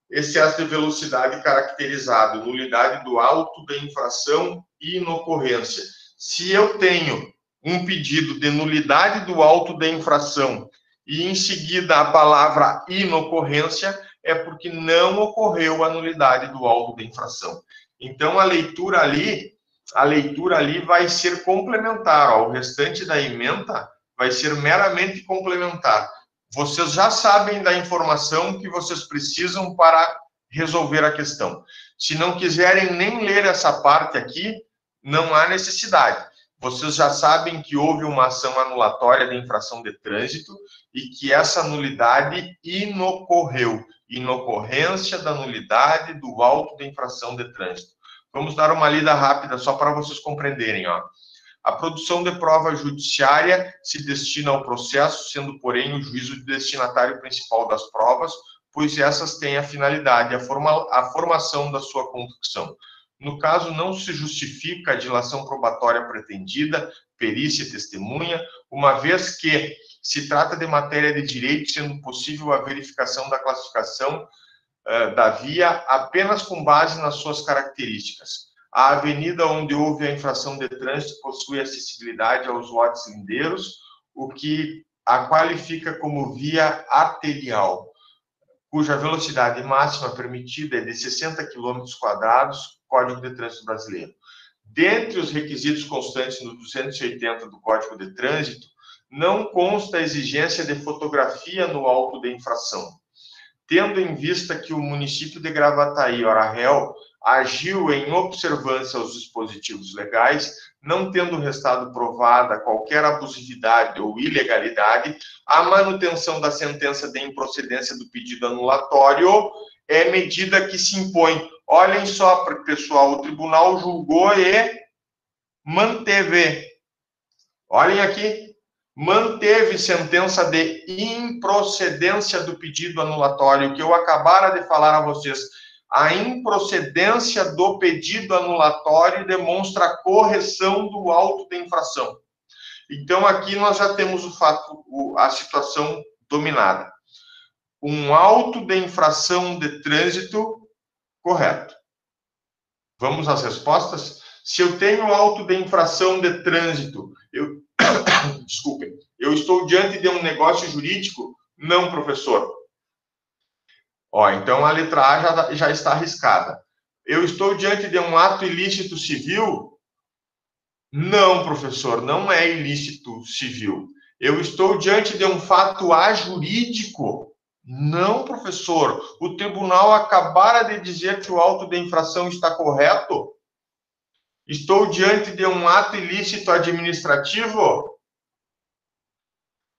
Excesso de velocidade caracterizado, nulidade do auto de infração e inocorrência. Se eu tenho um pedido de nulidade do auto de infração e em seguida a palavra inocorrência, é porque não ocorreu a nulidade do auto de infração. Então, a leitura ali vai ser complementar, ó. O restante da ementa vai ser meramente complementar. Vocês já sabem da informação que vocês precisam para resolver a questão. Se não quiserem nem ler essa parte aqui, não há necessidade. Vocês já sabem que houve uma ação anulatória de infração de trânsito e que essa nulidade inocorreu. Inocorrência da nulidade do auto de infração de trânsito. Vamos dar uma lida rápida só para vocês compreenderem, ó. A produção de prova judiciária se destina ao processo, sendo, porém, o juízo de destinatário principal das provas, pois essas têm a finalidade, a formação da sua convicção. No caso, não se justifica a dilação probatória pretendida, perícia e testemunha, uma vez que se trata de matéria de direito, sendo possível a verificação da classificação da via apenas com base nas suas características. A avenida onde houve a infração de trânsito possui acessibilidade aos lotes lindeiros, o que a qualifica como via arterial, cuja velocidade máxima permitida é de 60 km quadrados, Código de Trânsito Brasileiro. Dentre os requisitos constantes no 280 do Código de Trânsito, não consta a exigência de fotografia no auto de infração. Tendo em vista que o município de Gravataí, ora réu, agiu em observância aos dispositivos legais, não tendo restado provada qualquer abusividade ou ilegalidade, a manutenção da sentença de improcedência do pedido anulatório é medida que se impõe. Olhem só, pessoal, o tribunal julgou e manteve. Olhem aqui. Manteve sentença de improcedência do pedido anulatório, que eu acabara de falar a vocês. A improcedência do pedido anulatório demonstra a correção do auto de infração. Então, aqui nós já temos o fato, a situação dominada. Um auto de infração de trânsito correto. Vamos às respostas? Se eu tenho auto de infração de trânsito, desculpem, eu estou diante de um negócio jurídico? Não, professor. Então a letra A já está arriscada. Eu estou diante de um ato ilícito civil? Não, professor, não é ilícito civil. Eu estou diante de um fato ajurídico? Não, professor. O tribunal acabara de dizer que o auto de infração está correto? Estou diante de um ato ilícito administrativo?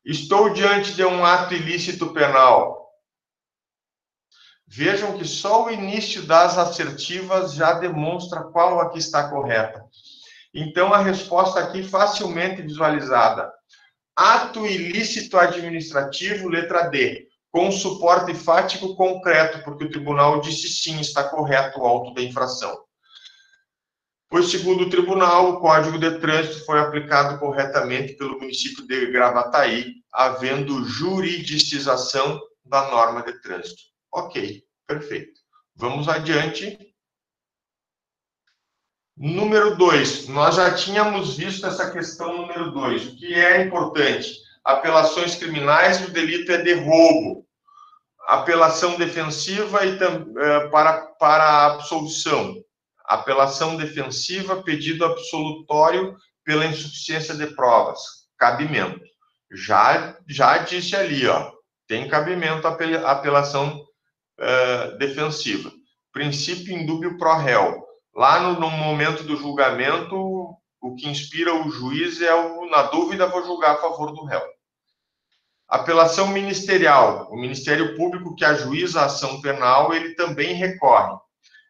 Estou diante de um ato ilícito penal? Vejam que só o início das assertivas já demonstra qual aqui está correta. Então, a resposta aqui facilmente visualizada. Ato ilícito administrativo, letra D, com suporte fático concreto, porque o tribunal disse sim, está correto o auto da infração. Pois, segundo o tribunal, o Código de Trânsito foi aplicado corretamente pelo município de Gravataí, havendo juridicização da norma de trânsito. Ok, perfeito. Vamos adiante. Número 2, nós já tínhamos visto essa questão número 2. O que é importante? Apelações criminais, o delito é de roubo. Apelação defensiva e para absolvição. Apelação defensiva, pedido absolutório pela insuficiência de provas. Cabimento. Já disse ali, tem cabimento a apelação defensiva. Princípio indúbio pro réu. Lá no momento do julgamento, o que inspira o juiz é na dúvida, vou julgar a favor do réu. Apelação ministerial. O Ministério Público que ajuiza a ação penal, ele também recorre.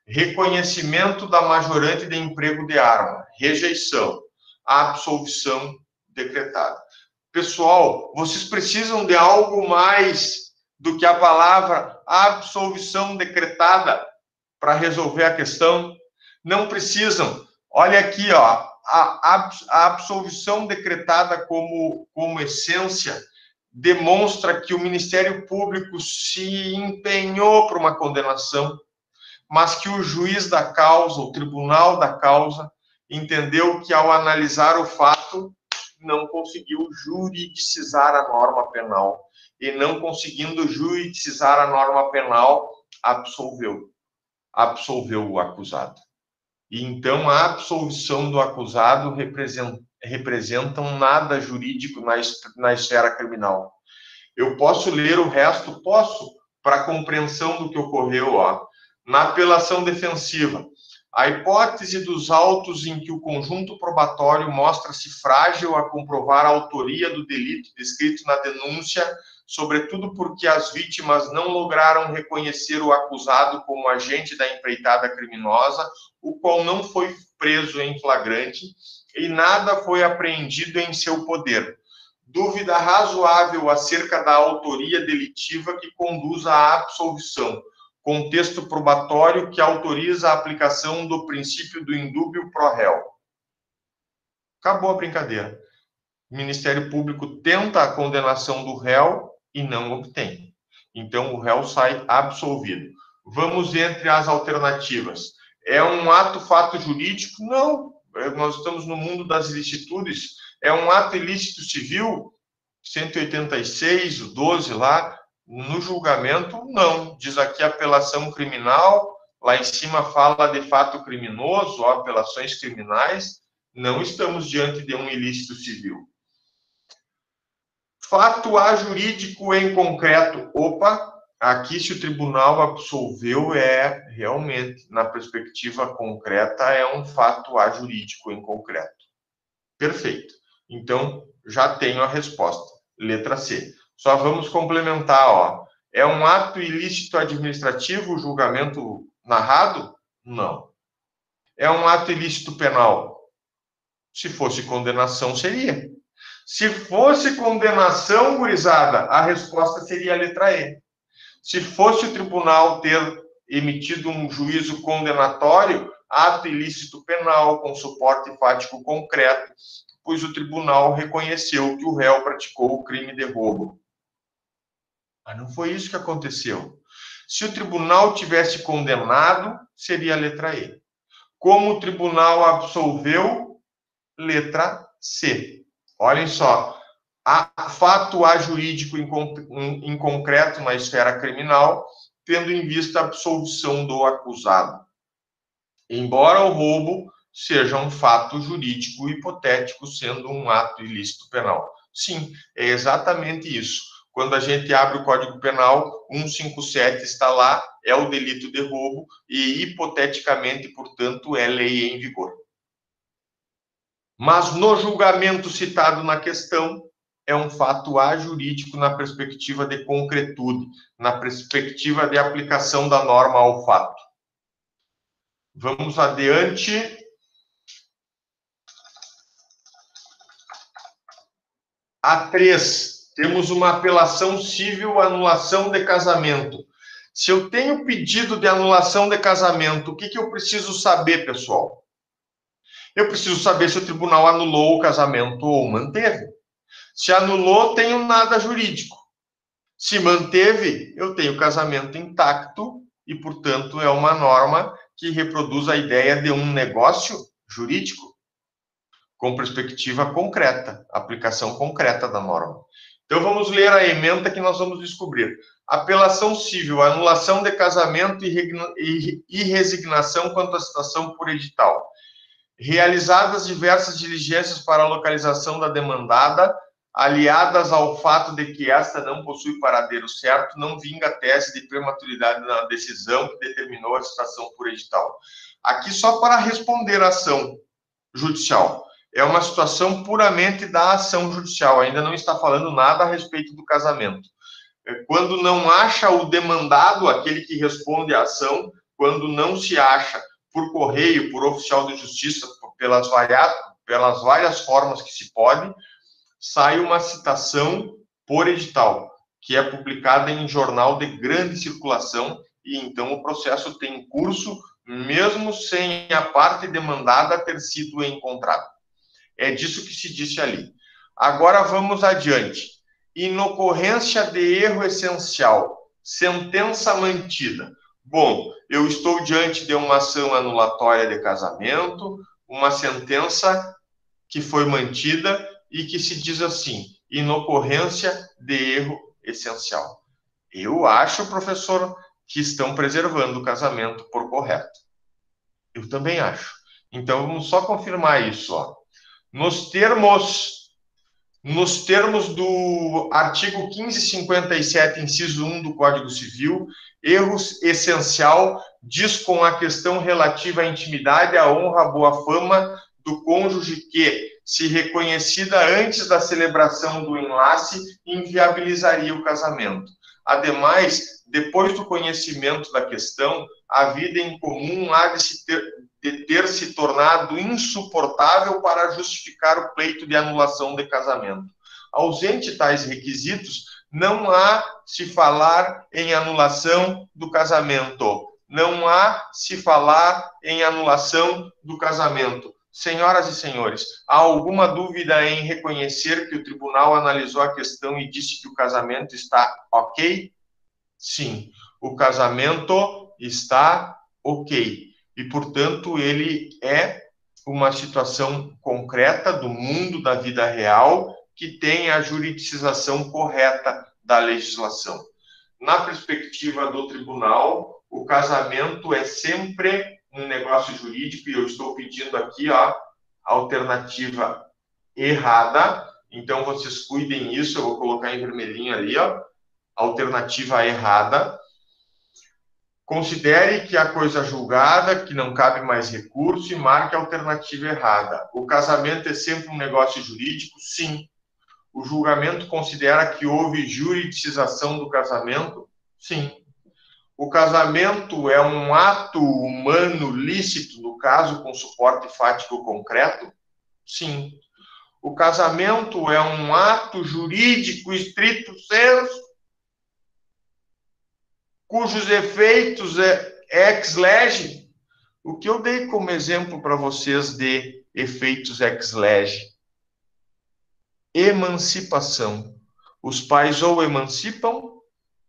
Reconhecimento da majorante de emprego de arma. Rejeição. Absolvição decretada. Pessoal, vocês precisam de algo mais do que a palavra absolvição decretada para resolver a questão? Não precisam. Olha aqui, a absolvição decretada como essência demonstra que o Ministério Público se empenhou para uma condenação, mas que o juiz da causa, o tribunal da causa, entendeu que ao analisar o fato, não conseguiu juridicizar a norma penal. E não conseguindo juridicizar a norma penal, absolveu o acusado. E então a absolvição do acusado representa um nada jurídico na esfera criminal. Eu posso ler o resto? Posso, para compreensão do que ocorreu. Na apelação defensiva, a hipótese dos autos em que o conjunto probatório mostra-se frágil a comprovar a autoria do delito descrito na denúncia, sobretudo porque as vítimas não lograram reconhecer o acusado como agente da empreitada criminosa, o qual não foi preso em flagrante e nada foi apreendido em seu poder. Dúvida razoável acerca da autoria delitiva que conduz à absolvição. Contexto probatório que autoriza a aplicação do princípio do indúbio pro réu. Acabou a brincadeira. O Ministério Público tenta a condenação do réu e não obtém. Então, o réu sai absolvido. Vamos entre as alternativas. É um ato-fato jurídico? Não. Nós estamos no mundo das ilicitudes. É um ato ilícito civil? 186, o 12 lá. No julgamento, não. Diz aqui apelação criminal. Lá em cima fala de fato criminoso, apelações criminais. Não estamos diante de um ilícito civil. Fato ajurídico em concreto. Opa, aqui se o tribunal absolveu realmente, na perspectiva concreta, é um fato ajurídico em concreto. Perfeito. Então, já tenho a resposta. Letra C. Só vamos complementar, É um ato ilícito administrativo o julgamento narrado? Não. É um ato ilícito penal? Se fosse condenação, seria. Se fosse condenação, gurizada, a resposta seria a letra E. Se fosse o tribunal ter emitido um juízo condenatório, ato ilícito penal com suporte fático concreto, pois o tribunal reconheceu que o réu praticou o crime de roubo. Mas não foi isso que aconteceu. Se o tribunal tivesse condenado, seria a letra E. Como o tribunal absolveu, letra C. Olhem só, há fato ajurídico em concreto na esfera criminal, tendo em vista a absolvição do acusado. Embora o roubo seja um fato jurídico hipotético, sendo um ato ilícito penal. Sim, é exatamente isso. Quando a gente abre o Código Penal, 157 está lá, é o delito de roubo e, hipoteticamente, portanto, é lei em vigor. Mas no julgamento citado na questão, é um fato ajurídico na perspectiva de concretude, na perspectiva de aplicação da norma ao fato. Vamos adiante. A3, temos uma apelação civil, anulação de casamento. Se eu tenho pedido de anulação de casamento, o que eu preciso saber, pessoal? Eu preciso saber se o tribunal anulou o casamento ou manteve. Se anulou, tenho nada jurídico. Se manteve, eu tenho casamento intacto e, portanto, é uma norma que reproduz a ideia de um negócio jurídico com perspectiva concreta, aplicação concreta da norma. Então, vamos ler a ementa que nós vamos descobrir. Apelação civil, anulação de casamento e resignação quanto à citação por edital. Realizadas diversas diligências para a localização da demandada, aliadas ao fato de que esta não possui paradeiro certo, não vinga a tese de prematuridade na decisão que determinou a citação por edital. Aqui só para responder a ação judicial. É uma situação puramente da ação judicial, ainda não está falando nada a respeito do casamento. Quando não acha o demandado, aquele que responde à ação, quando não se acha por correio, por oficial de justiça, pelas várias formas que se pode, sai uma citação por edital, que é publicada em jornal de grande circulação, e então o processo tem curso, mesmo sem a parte demandada ter sido encontrada. É disso que se disse ali. Agora vamos adiante. Inocorrência de erro essencial. Sentença mantida. Bom, eu estou diante de uma ação anulatória de casamento, uma sentença que foi mantida e que se diz assim: inocorrência de erro essencial. Eu acho, professor, que estão preservando o casamento por correto. Eu também acho. Então, vamos só confirmar isso, ó. Nos termos do artigo 1557, inciso 1 do Código Civil, erro essencial diz com a questão relativa à intimidade, à honra, à boa fama do cônjuge que, se reconhecida antes da celebração do enlace, inviabilizaria o casamento. Ademais, depois do conhecimento da questão, a vida em comum há de ter se tornado insuportável para justificar o pleito de anulação de casamento. Ausente tais requisitos, não há se falar em anulação do casamento. Não há se falar em anulação do casamento. Senhoras e senhores, há alguma dúvida em reconhecer que o tribunal analisou a questão e disse que o casamento está ok? Sim, o casamento está ok. E, portanto, ele é uma situação concreta do mundo da vida real que tem a juridicização correta da legislação. Na perspectiva do tribunal, o casamento é sempre um negócio jurídico, e eu estou pedindo aqui a alternativa errada. Então, vocês cuidem isso, eu vou colocar em vermelhinho ali, ó, alternativa errada. Considere que a coisa julgada, que não cabe mais recurso, e marque a alternativa errada. O casamento é sempre um negócio jurídico? Sim. O julgamento considera que houve juridicização do casamento? Sim. O casamento é um ato humano lícito, no caso, com suporte fático concreto? Sim. O casamento é um ato jurídico estrito sensu, cujos efeitos ex lege? O que eu dei como exemplo para vocês de efeitos ex lege? emancipação. Os pais ou emancipam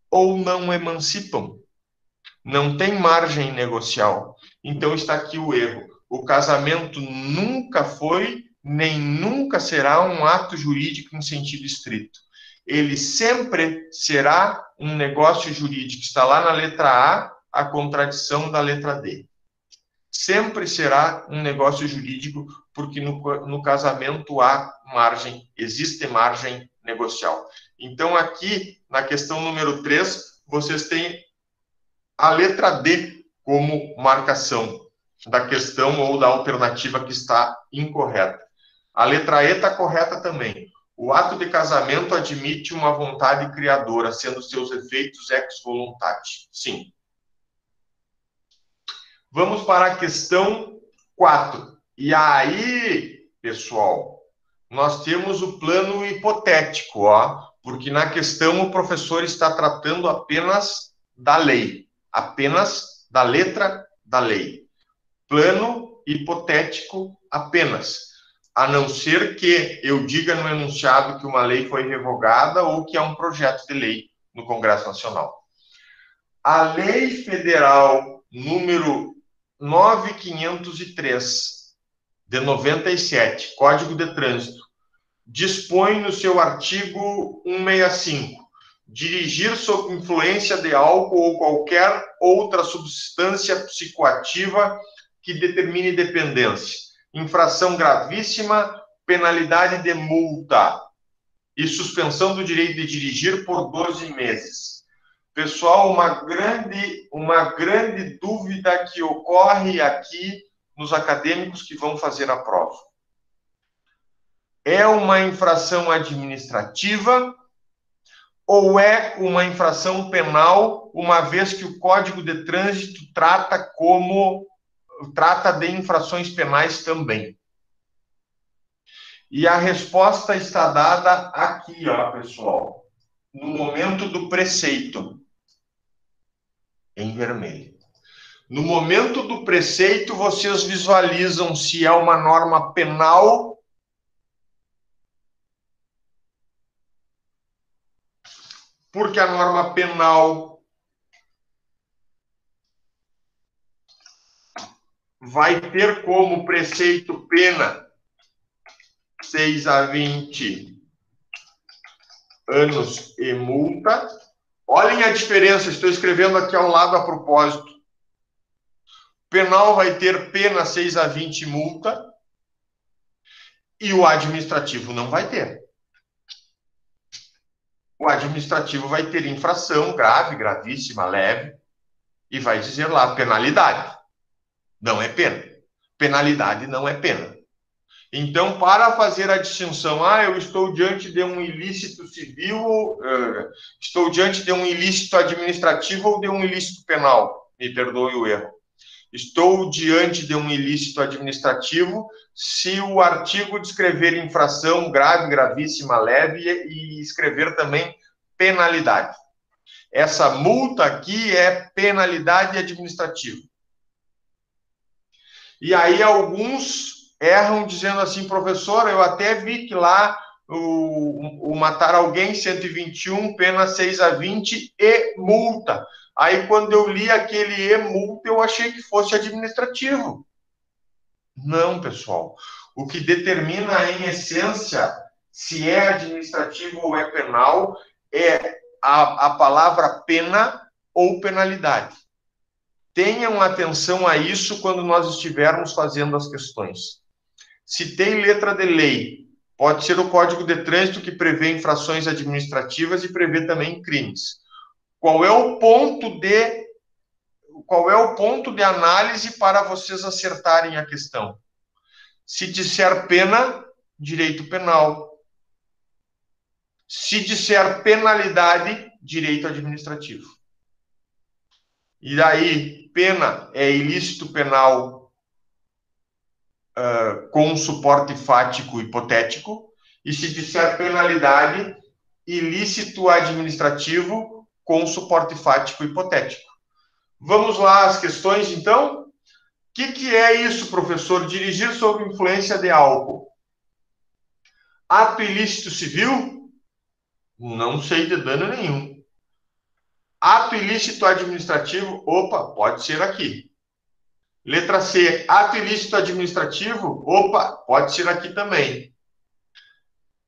ou não emancipam. Não tem margem negocial. Então está aqui o erro. O casamento nunca foi, nem nunca será um ato jurídico em sentido estrito. Ele sempre será um negócio jurídico. Está lá na letra A contradição da letra D. Sempre será um negócio jurídico, porque no casamento há margem, existe margem negocial. Então, aqui, na questão número 3, vocês têm a letra D como marcação da questão ou da alternativa que está incorreta. A letra E está correta também. O ato de casamento admite uma vontade criadora, sendo seus efeitos ex voluntate. Sim. Vamos para a questão 4. E aí, pessoal, nós temos o plano hipotético, ó, porque na questão o professor está tratando apenas da lei, apenas da letra da lei. Plano hipotético apenas, a não ser que eu diga no enunciado que uma lei foi revogada ou que há um projeto de lei no Congresso Nacional. A Lei Federal número 9503, de 97, Código de Trânsito, dispõe no seu artigo 165, dirigir sob influência de álcool ou qualquer outra substância psicoativa que determine dependência. Infração gravíssima, penalidade de multa e suspensão do direito de dirigir por 12 meses. Pessoal, uma grande dúvida que ocorre aqui nos acadêmicos que vão fazer a prova. É uma infração administrativa ou é uma infração penal, uma vez que o Código de Trânsito trata de infrações penais também? E a resposta está dada aqui, ó, pessoal, no momento do preceito, em vermelho. No momento do preceito, vocês visualizam se é uma norma penal porque a norma penal vai ter como preceito pena 6 a 20 anos e multa. Olhem a diferença, estou escrevendo aqui ao lado a propósito. Penal vai ter pena 6 a 20 multa e o administrativo não vai ter. O administrativo vai ter infração grave, gravíssima, leve, e vai dizer lá penalidade. Não é pena. Penalidade não é pena. Então, para fazer a distinção, eu estou diante de um ilícito civil, estou diante de um ilícito administrativo ou de um ilícito penal, me perdoe o erro. Estou diante de um ilícito administrativo se o artigo descrever infração grave, gravíssima, leve e escrever também penalidade. Essa multa aqui é penalidade administrativa. E aí alguns erram dizendo assim, professor, eu até vi que lá o matar alguém, 121, pena 6 a 20 e multa. Aí quando eu li aquele e multa, eu achei que fosse administrativo. Não, pessoal. O que determina em essência se é administrativo ou é penal é a palavra pena ou penalidade. Tenham atenção a isso quando nós estivermos fazendo as questões. Citei letra de lei. Pode ser o Código de Trânsito que prevê infrações administrativas e prevê também crimes. Qual é o ponto de análise para vocês acertarem a questão? Se disser pena, direito penal. Se disser penalidade, direito administrativo. E daí, pena é ilícito penal com suporte fático hipotético, e se disser penalidade, ilícito administrativo com suporte fático hipotético. Vamos lá às questões, então? O que é isso, professor? Dirigir sob influência de álcool. Ato ilícito civil? Não sei de dano nenhum. Ato ilícito administrativo? Opa, pode ser aqui. Letra C, ato ilícito administrativo? Opa, pode ser aqui também.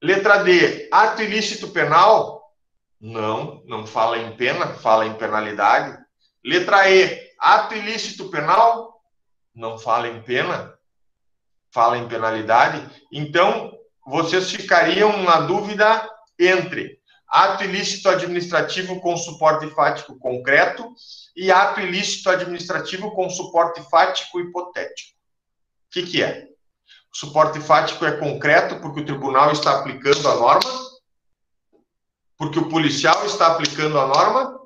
Letra D, ato ilícito penal? Não, não fala em pena, fala em penalidade. Letra E, ato ilícito penal? Não fala em pena, fala em penalidade. Então, vocês ficariam na dúvida entre ato ilícito administrativo com suporte fático concreto e ato ilícito administrativo com suporte fático hipotético. O que é? O suporte fático é concreto porque o tribunal está aplicando a norma? Porque o policial está aplicando a norma?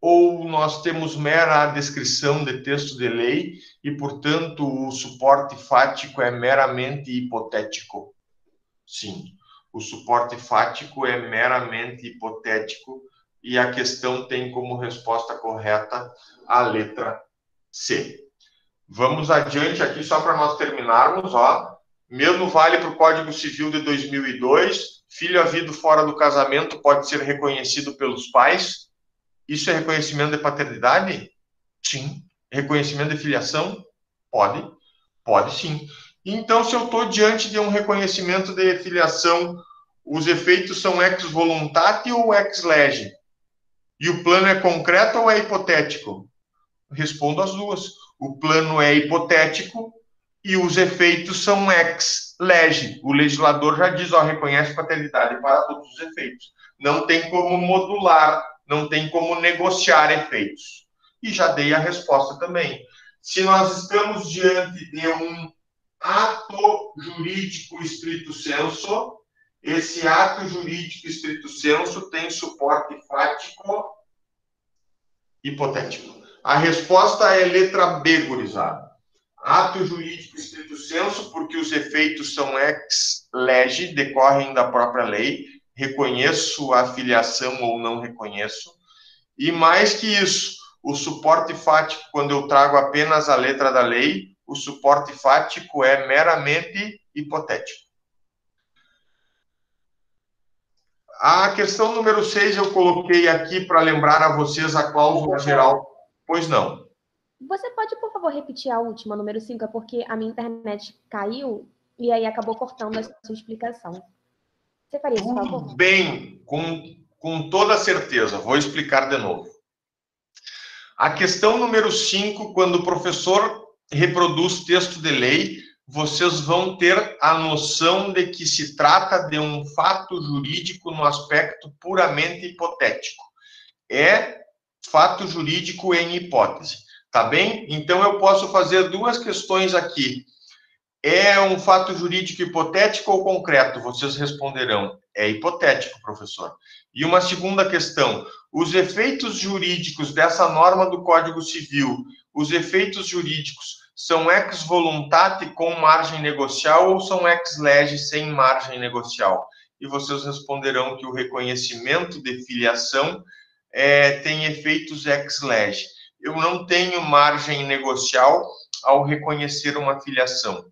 Ou nós temos mera descrição de texto de lei e, portanto, o suporte fático é meramente hipotético? Sim, o suporte fático é meramente hipotético e a questão tem como resposta correta a letra C. Vamos adiante aqui só para nós terminarmos, ó. Mesmo vale para o Código Civil de 2002, filho havido fora do casamento pode ser reconhecido pelos pais. Isso é reconhecimento de paternidade? Sim. Reconhecimento de filiação? Pode. Pode sim. Então, se eu estou diante de um reconhecimento de filiação, os efeitos são ex voluntate ou ex lege? E o plano é concreto ou é hipotético? Respondo as duas. O plano é hipotético e os efeitos são ex lege. O legislador já diz, ó, reconhece paternidade para todos os efeitos. Não tem como modular, não tem como negociar efeitos. E já dei a resposta também. Se nós estamos diante de um ato jurídico estrito sensu, esse ato jurídico estrito sensu tem suporte fático hipotético. A resposta é letra B, gurizada. Ato jurídico estrito sensu, porque os efeitos são ex lege, decorrem da própria lei, reconheço a filiação ou não reconheço. E mais que isso, o suporte fático, quando eu trago apenas a letra da lei, o suporte fático é meramente hipotético. A questão número 6 eu coloquei aqui para lembrar a vocês a cláusula geral. Pois não. Você pode, por favor, repetir a última, número 5, é porque a minha internet caiu e aí acabou cortando a sua explicação. Você faria isso, por favor? Bem, com toda certeza. Vou explicar de novo. A questão número 5, quando o professor reproduz texto de lei, vocês vão ter a noção de que se trata de um fato jurídico no aspecto puramente hipotético. É fato jurídico em hipótese, tá bem? Então, eu posso fazer duas questões aqui. É um fato jurídico hipotético ou concreto? Vocês responderão, é hipotético, professor. E uma segunda questão, os efeitos jurídicos dessa norma do Código Civil, os efeitos jurídicos são ex voluntate com margem negocial ou são ex lege sem margem negocial? E vocês responderão que o reconhecimento de filiação tem efeitos ex lege. Eu não tenho margem negocial ao reconhecer uma filiação.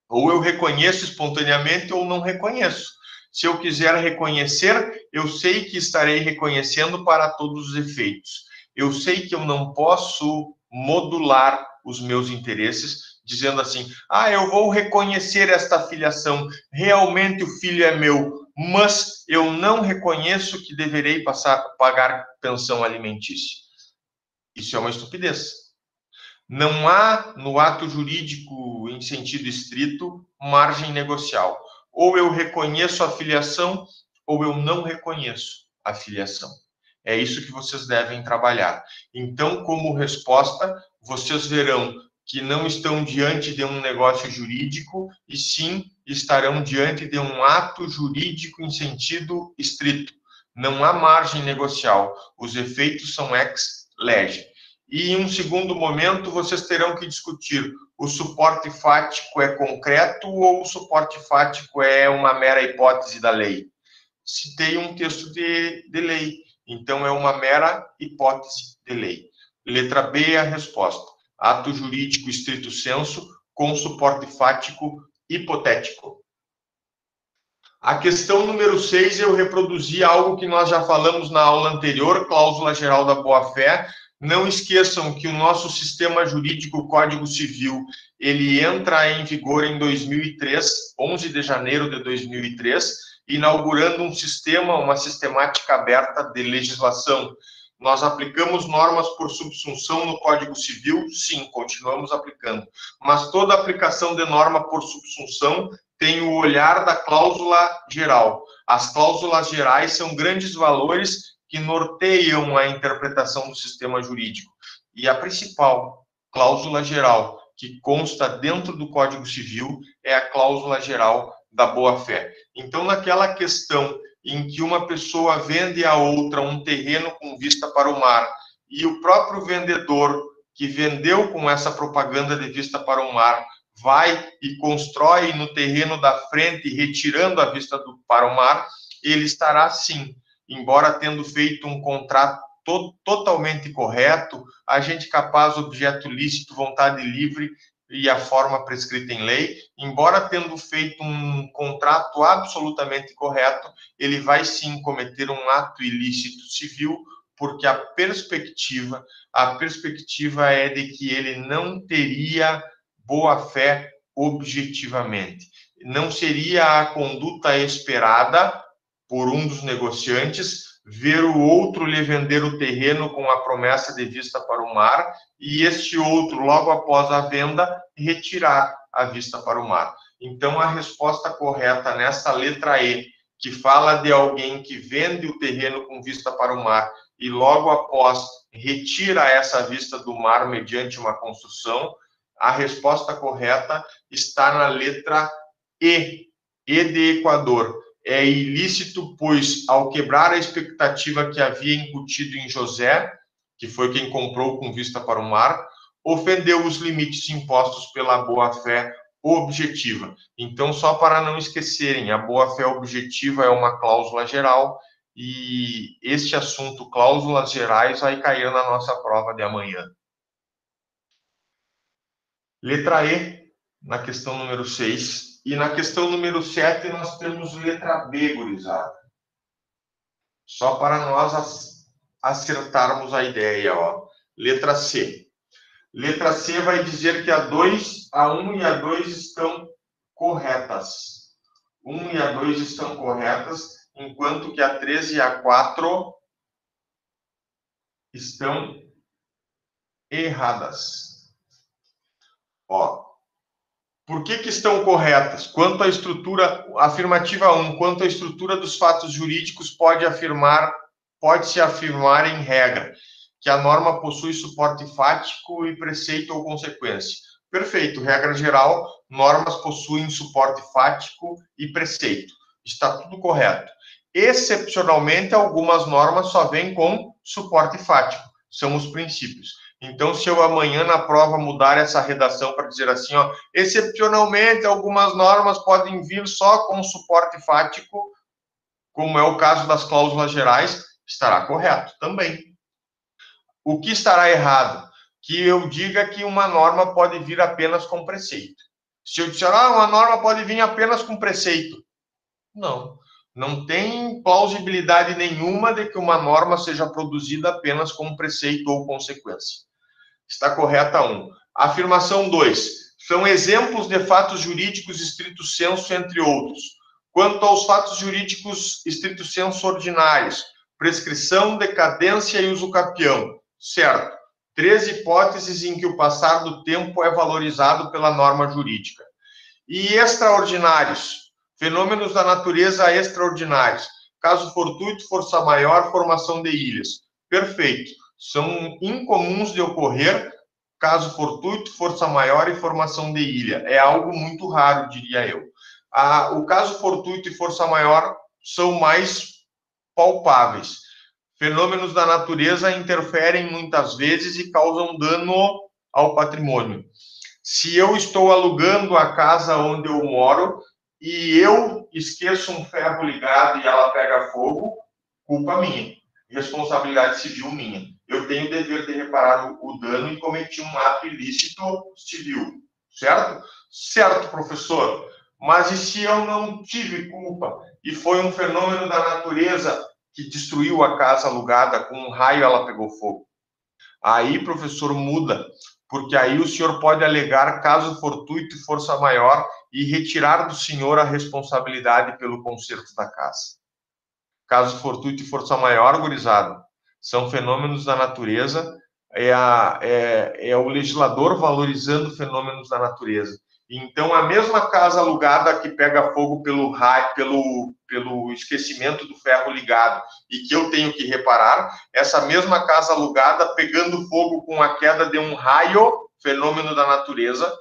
Ou eu reconheço espontaneamente ou não reconheço. Se eu quiser reconhecer, eu sei que estarei reconhecendo para todos os efeitos. Eu sei que eu não posso modular os meus interesses, dizendo assim, eu vou reconhecer esta filiação, realmente o filho é meu, mas eu não reconheço que deverei pagar pensão alimentícia. Isso é uma estupidez. Não há, no ato jurídico em sentido estrito, margem negocial. Ou eu reconheço a filiação, ou eu não reconheço a filiação. É isso que vocês devem trabalhar. Então, como resposta, vocês verão que não estão diante de um negócio jurídico, e sim estarão diante de um ato jurídico em sentido estrito. Não há margem negocial. Os efeitos são ex lege. E em um segundo momento, vocês terão que discutir o suporte fático é concreto ou o suporte fático é uma mera hipótese da lei. Citei um texto de lei, então é uma mera hipótese de lei. Letra B é a resposta. Ato jurídico estrito sensu, com suporte fático hipotético. A questão número 6, eu reproduzi algo que nós já falamos na aula anterior, cláusula geral da boa-fé. Não esqueçam que o nosso sistema jurídico, o Código Civil, ele entra em vigor em 2003, 11 de janeiro de 2003, inaugurando um sistema, uma sistemática aberta de legislação. Nós aplicamos normas por subsunção no Código Civil? Sim, continuamos aplicando. Mas toda aplicação de norma por subsunção tem o olhar da cláusula geral. As cláusulas gerais são grandes valores que norteiam a interpretação do sistema jurídico. E a principal cláusula geral que consta dentro do Código Civil é a cláusula geral da boa-fé. Então, naquela questão em que uma pessoa vende a outra um terreno com vista para o mar e o próprio vendedor que vendeu com essa propaganda de vista para o mar vai e constrói no terreno da frente, retirando a vista para o mar, ele estará sim, embora tendo feito um contrato totalmente correto, agente capaz, objeto lícito, vontade livre e a forma prescrita em lei, embora tendo feito um contrato absolutamente correto, ele vai sim cometer um ato ilícito civil, porque a perspectiva é de que ele não teria boa-fé objetivamente. Não seria a conduta esperada por um dos negociantes ver o outro lhe vender o terreno com a promessa de vista para o mar e este outro, logo após a venda, retirar a vista para o mar. Então, a resposta correta nessa letra E, que fala de alguém que vende o terreno com vista para o mar e logo após retira essa vista do mar mediante uma construção, a resposta correta está na letra E, E de Equador. É ilícito, pois, ao quebrar a expectativa que havia incutido em José, que foi quem comprou com vista para o mar, ofendeu os limites impostos pela boa-fé objetiva. Então, só para não esquecerem, a boa-fé objetiva é uma cláusula geral e este assunto, cláusulas gerais, vai cair na nossa prova de amanhã. Letra E, na questão número 6. E na questão número 7, nós temos letra B, gurizada. Só para nós acertarmos a ideia, ó. Letra C. Letra C vai dizer que a 2, a 1 e a 2 estão corretas. 1 e a 2 estão corretas, enquanto que a 3 e a 4 estão erradas. Ó. Por que estão corretas? Quanto à estrutura, afirmativa 1, quanto à estrutura dos fatos jurídicos, pode-se afirmar em regra que a norma possui suporte fático e preceito ou consequência. Perfeito, regra geral, normas possuem suporte fático e preceito. Está tudo correto. Excepcionalmente, algumas normas só vêm com suporte fático, são os princípios. Então, se eu amanhã na prova mudar essa redação para dizer assim, ó, excepcionalmente, algumas normas podem vir só com suporte fático, como é o caso das cláusulas gerais, estará correto também. O que estará errado? Que eu diga que uma norma pode vir apenas com preceito. Se eu disser, uma norma pode vir apenas com preceito. Não tem plausibilidade nenhuma de que uma norma seja produzida apenas com preceito ou consequência. Está correta 1. Afirmação 2. São exemplos de fatos jurídicos estrito sensu, entre outros. Quanto aos fatos jurídicos estrito sensu ordinários, prescrição, decadência e uso capião. Certo. 3 hipóteses em que o passar do tempo é valorizado pela norma jurídica. E extraordinários. Fenômenos da natureza extraordinários. Caso fortuito, força maior, formação de ilhas. Perfeito. São incomuns de ocorrer, caso fortuito, força maior e formação de ilha. É algo muito raro, diria eu. O caso fortuito e força maior são mais palpáveis. Fenômenos da natureza interferem muitas vezes e causam dano ao patrimônio. Se eu estou alugando a casa onde eu moro e eu esqueço um ferro ligado e ela pega fogo, culpa minha. Responsabilidade civil minha. Eu tenho o dever de reparar o dano e cometi um ato ilícito civil. certo? Certo, professor. Mas e se eu não tive culpa e foi um fenômeno da natureza que destruiu a casa alugada, com um raio ela pegou fogo? Aí, professor, muda, porque aí o senhor pode alegar caso fortuito e força maior e retirar do senhor a responsabilidade pelo conserto da casa. Caso fortuito e força maior, gurizada, são fenômenos da natureza, é o legislador valorizando fenômenos da natureza. Então, a mesma casa alugada que pega fogo pelo raio, pelo esquecimento do ferro ligado e que eu tenho que reparar, essa mesma casa alugada pegando fogo com a queda de um raio, fenômeno da natureza,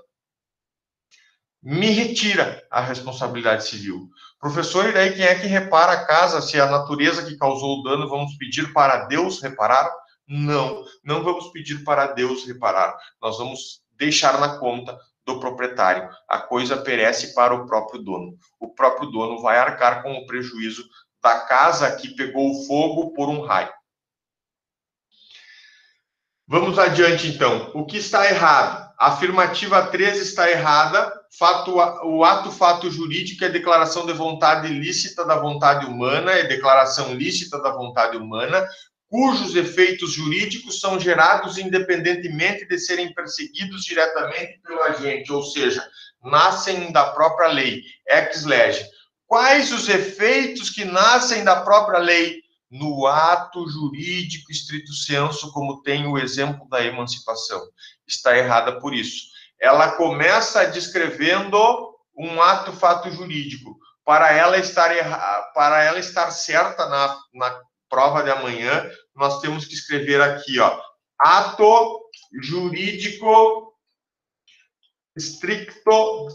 me retira a responsabilidade civil. Professor, e daí quem é que repara a casa? Se é a natureza que causou o dano, vamos pedir para Deus reparar? Não, não vamos pedir para Deus reparar. Nós vamos deixar na conta do proprietário. A coisa perece para o próprio dono. O próprio dono vai arcar com o prejuízo da casa que pegou fogo por um raio. Vamos adiante, então. O que está errado? A afirmativa 3 está errada. O ato fato jurídico é declaração de vontade lícita da vontade humana, é declaração lícita da vontade humana, cujos efeitos jurídicos são gerados independentemente de serem perseguidos diretamente pelo agente, ou seja, nascem da própria lei, ex lege. Quais os efeitos que nascem da própria lei? No ato jurídico estrito sensu, como tem o exemplo da emancipação. Está errada por isso. Ela começa descrevendo um ato fato jurídico. Para ela estar certa na prova de amanhã, nós temos que escrever aqui, ó, ato jurídico stricto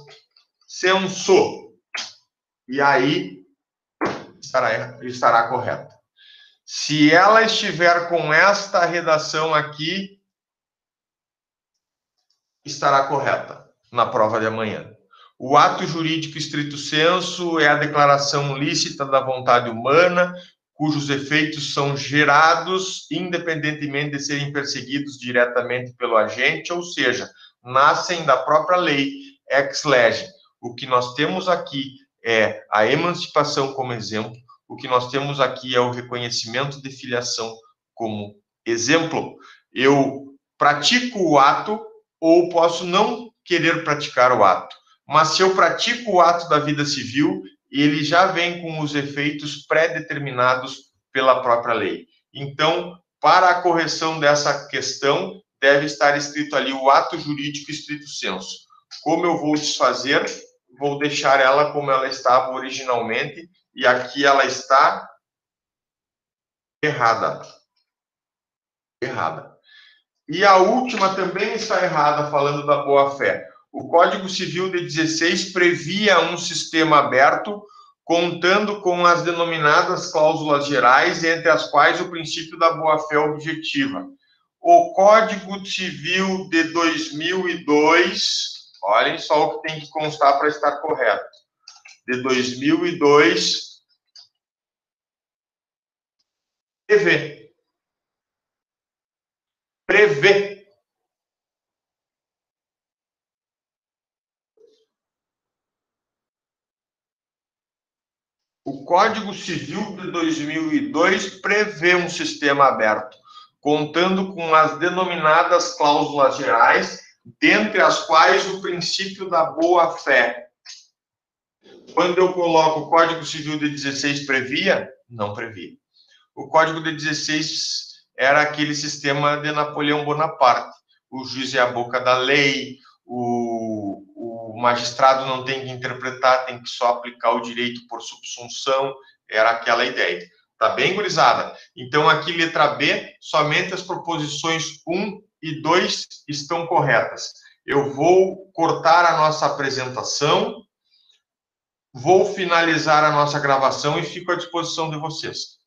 sensu. E aí estará correta. Se ela estiver com esta redação aqui, estará correta na prova de amanhã. O ato jurídico estrito sensu é a declaração lícita da vontade humana, cujos efeitos são gerados independentemente de serem perseguidos diretamente pelo agente, ou seja, nascem da própria lei, ex lege. O que nós temos aqui é a emancipação como exemplo. O que nós temos aqui é o reconhecimento de filiação como exemplo. Eu pratico o ato ou posso não querer praticar o ato. Mas se eu pratico o ato da vida civil, ele já vem com os efeitos pré-determinados pela própria lei. Então, para a correção dessa questão, deve estar escrito ali o ato jurídico estrito sensu. Como eu vou desfazer? Vou deixar ela como ela estava originalmente, e aqui ela está errada. Errada. E a última também está errada, falando da boa-fé. O Código Civil de 16 previa um sistema aberto, contando com as denominadas cláusulas gerais, entre as quais o princípio da boa-fé objetiva. O Código Civil de 2002, olhem só o que tem que constar para estar correto, de 2002, prevê. O Código Civil de 2002 prevê um sistema aberto, contando com as denominadas cláusulas gerais, dentre as quais o princípio da boa-fé. Quando eu coloco o Código Civil de 16 previa, não previa. O Código de 16 era aquele sistema de Napoleão Bonaparte. O juiz é a boca da lei, o magistrado não tem que interpretar, tem que só aplicar o direito por subsunção, era aquela ideia. Tá bem, gurizada? Então, aqui, letra B, somente as proposições 1 e 2 estão corretas. Eu vou cortar a nossa apresentação, vou finalizar a nossa gravação e fico à disposição de vocês.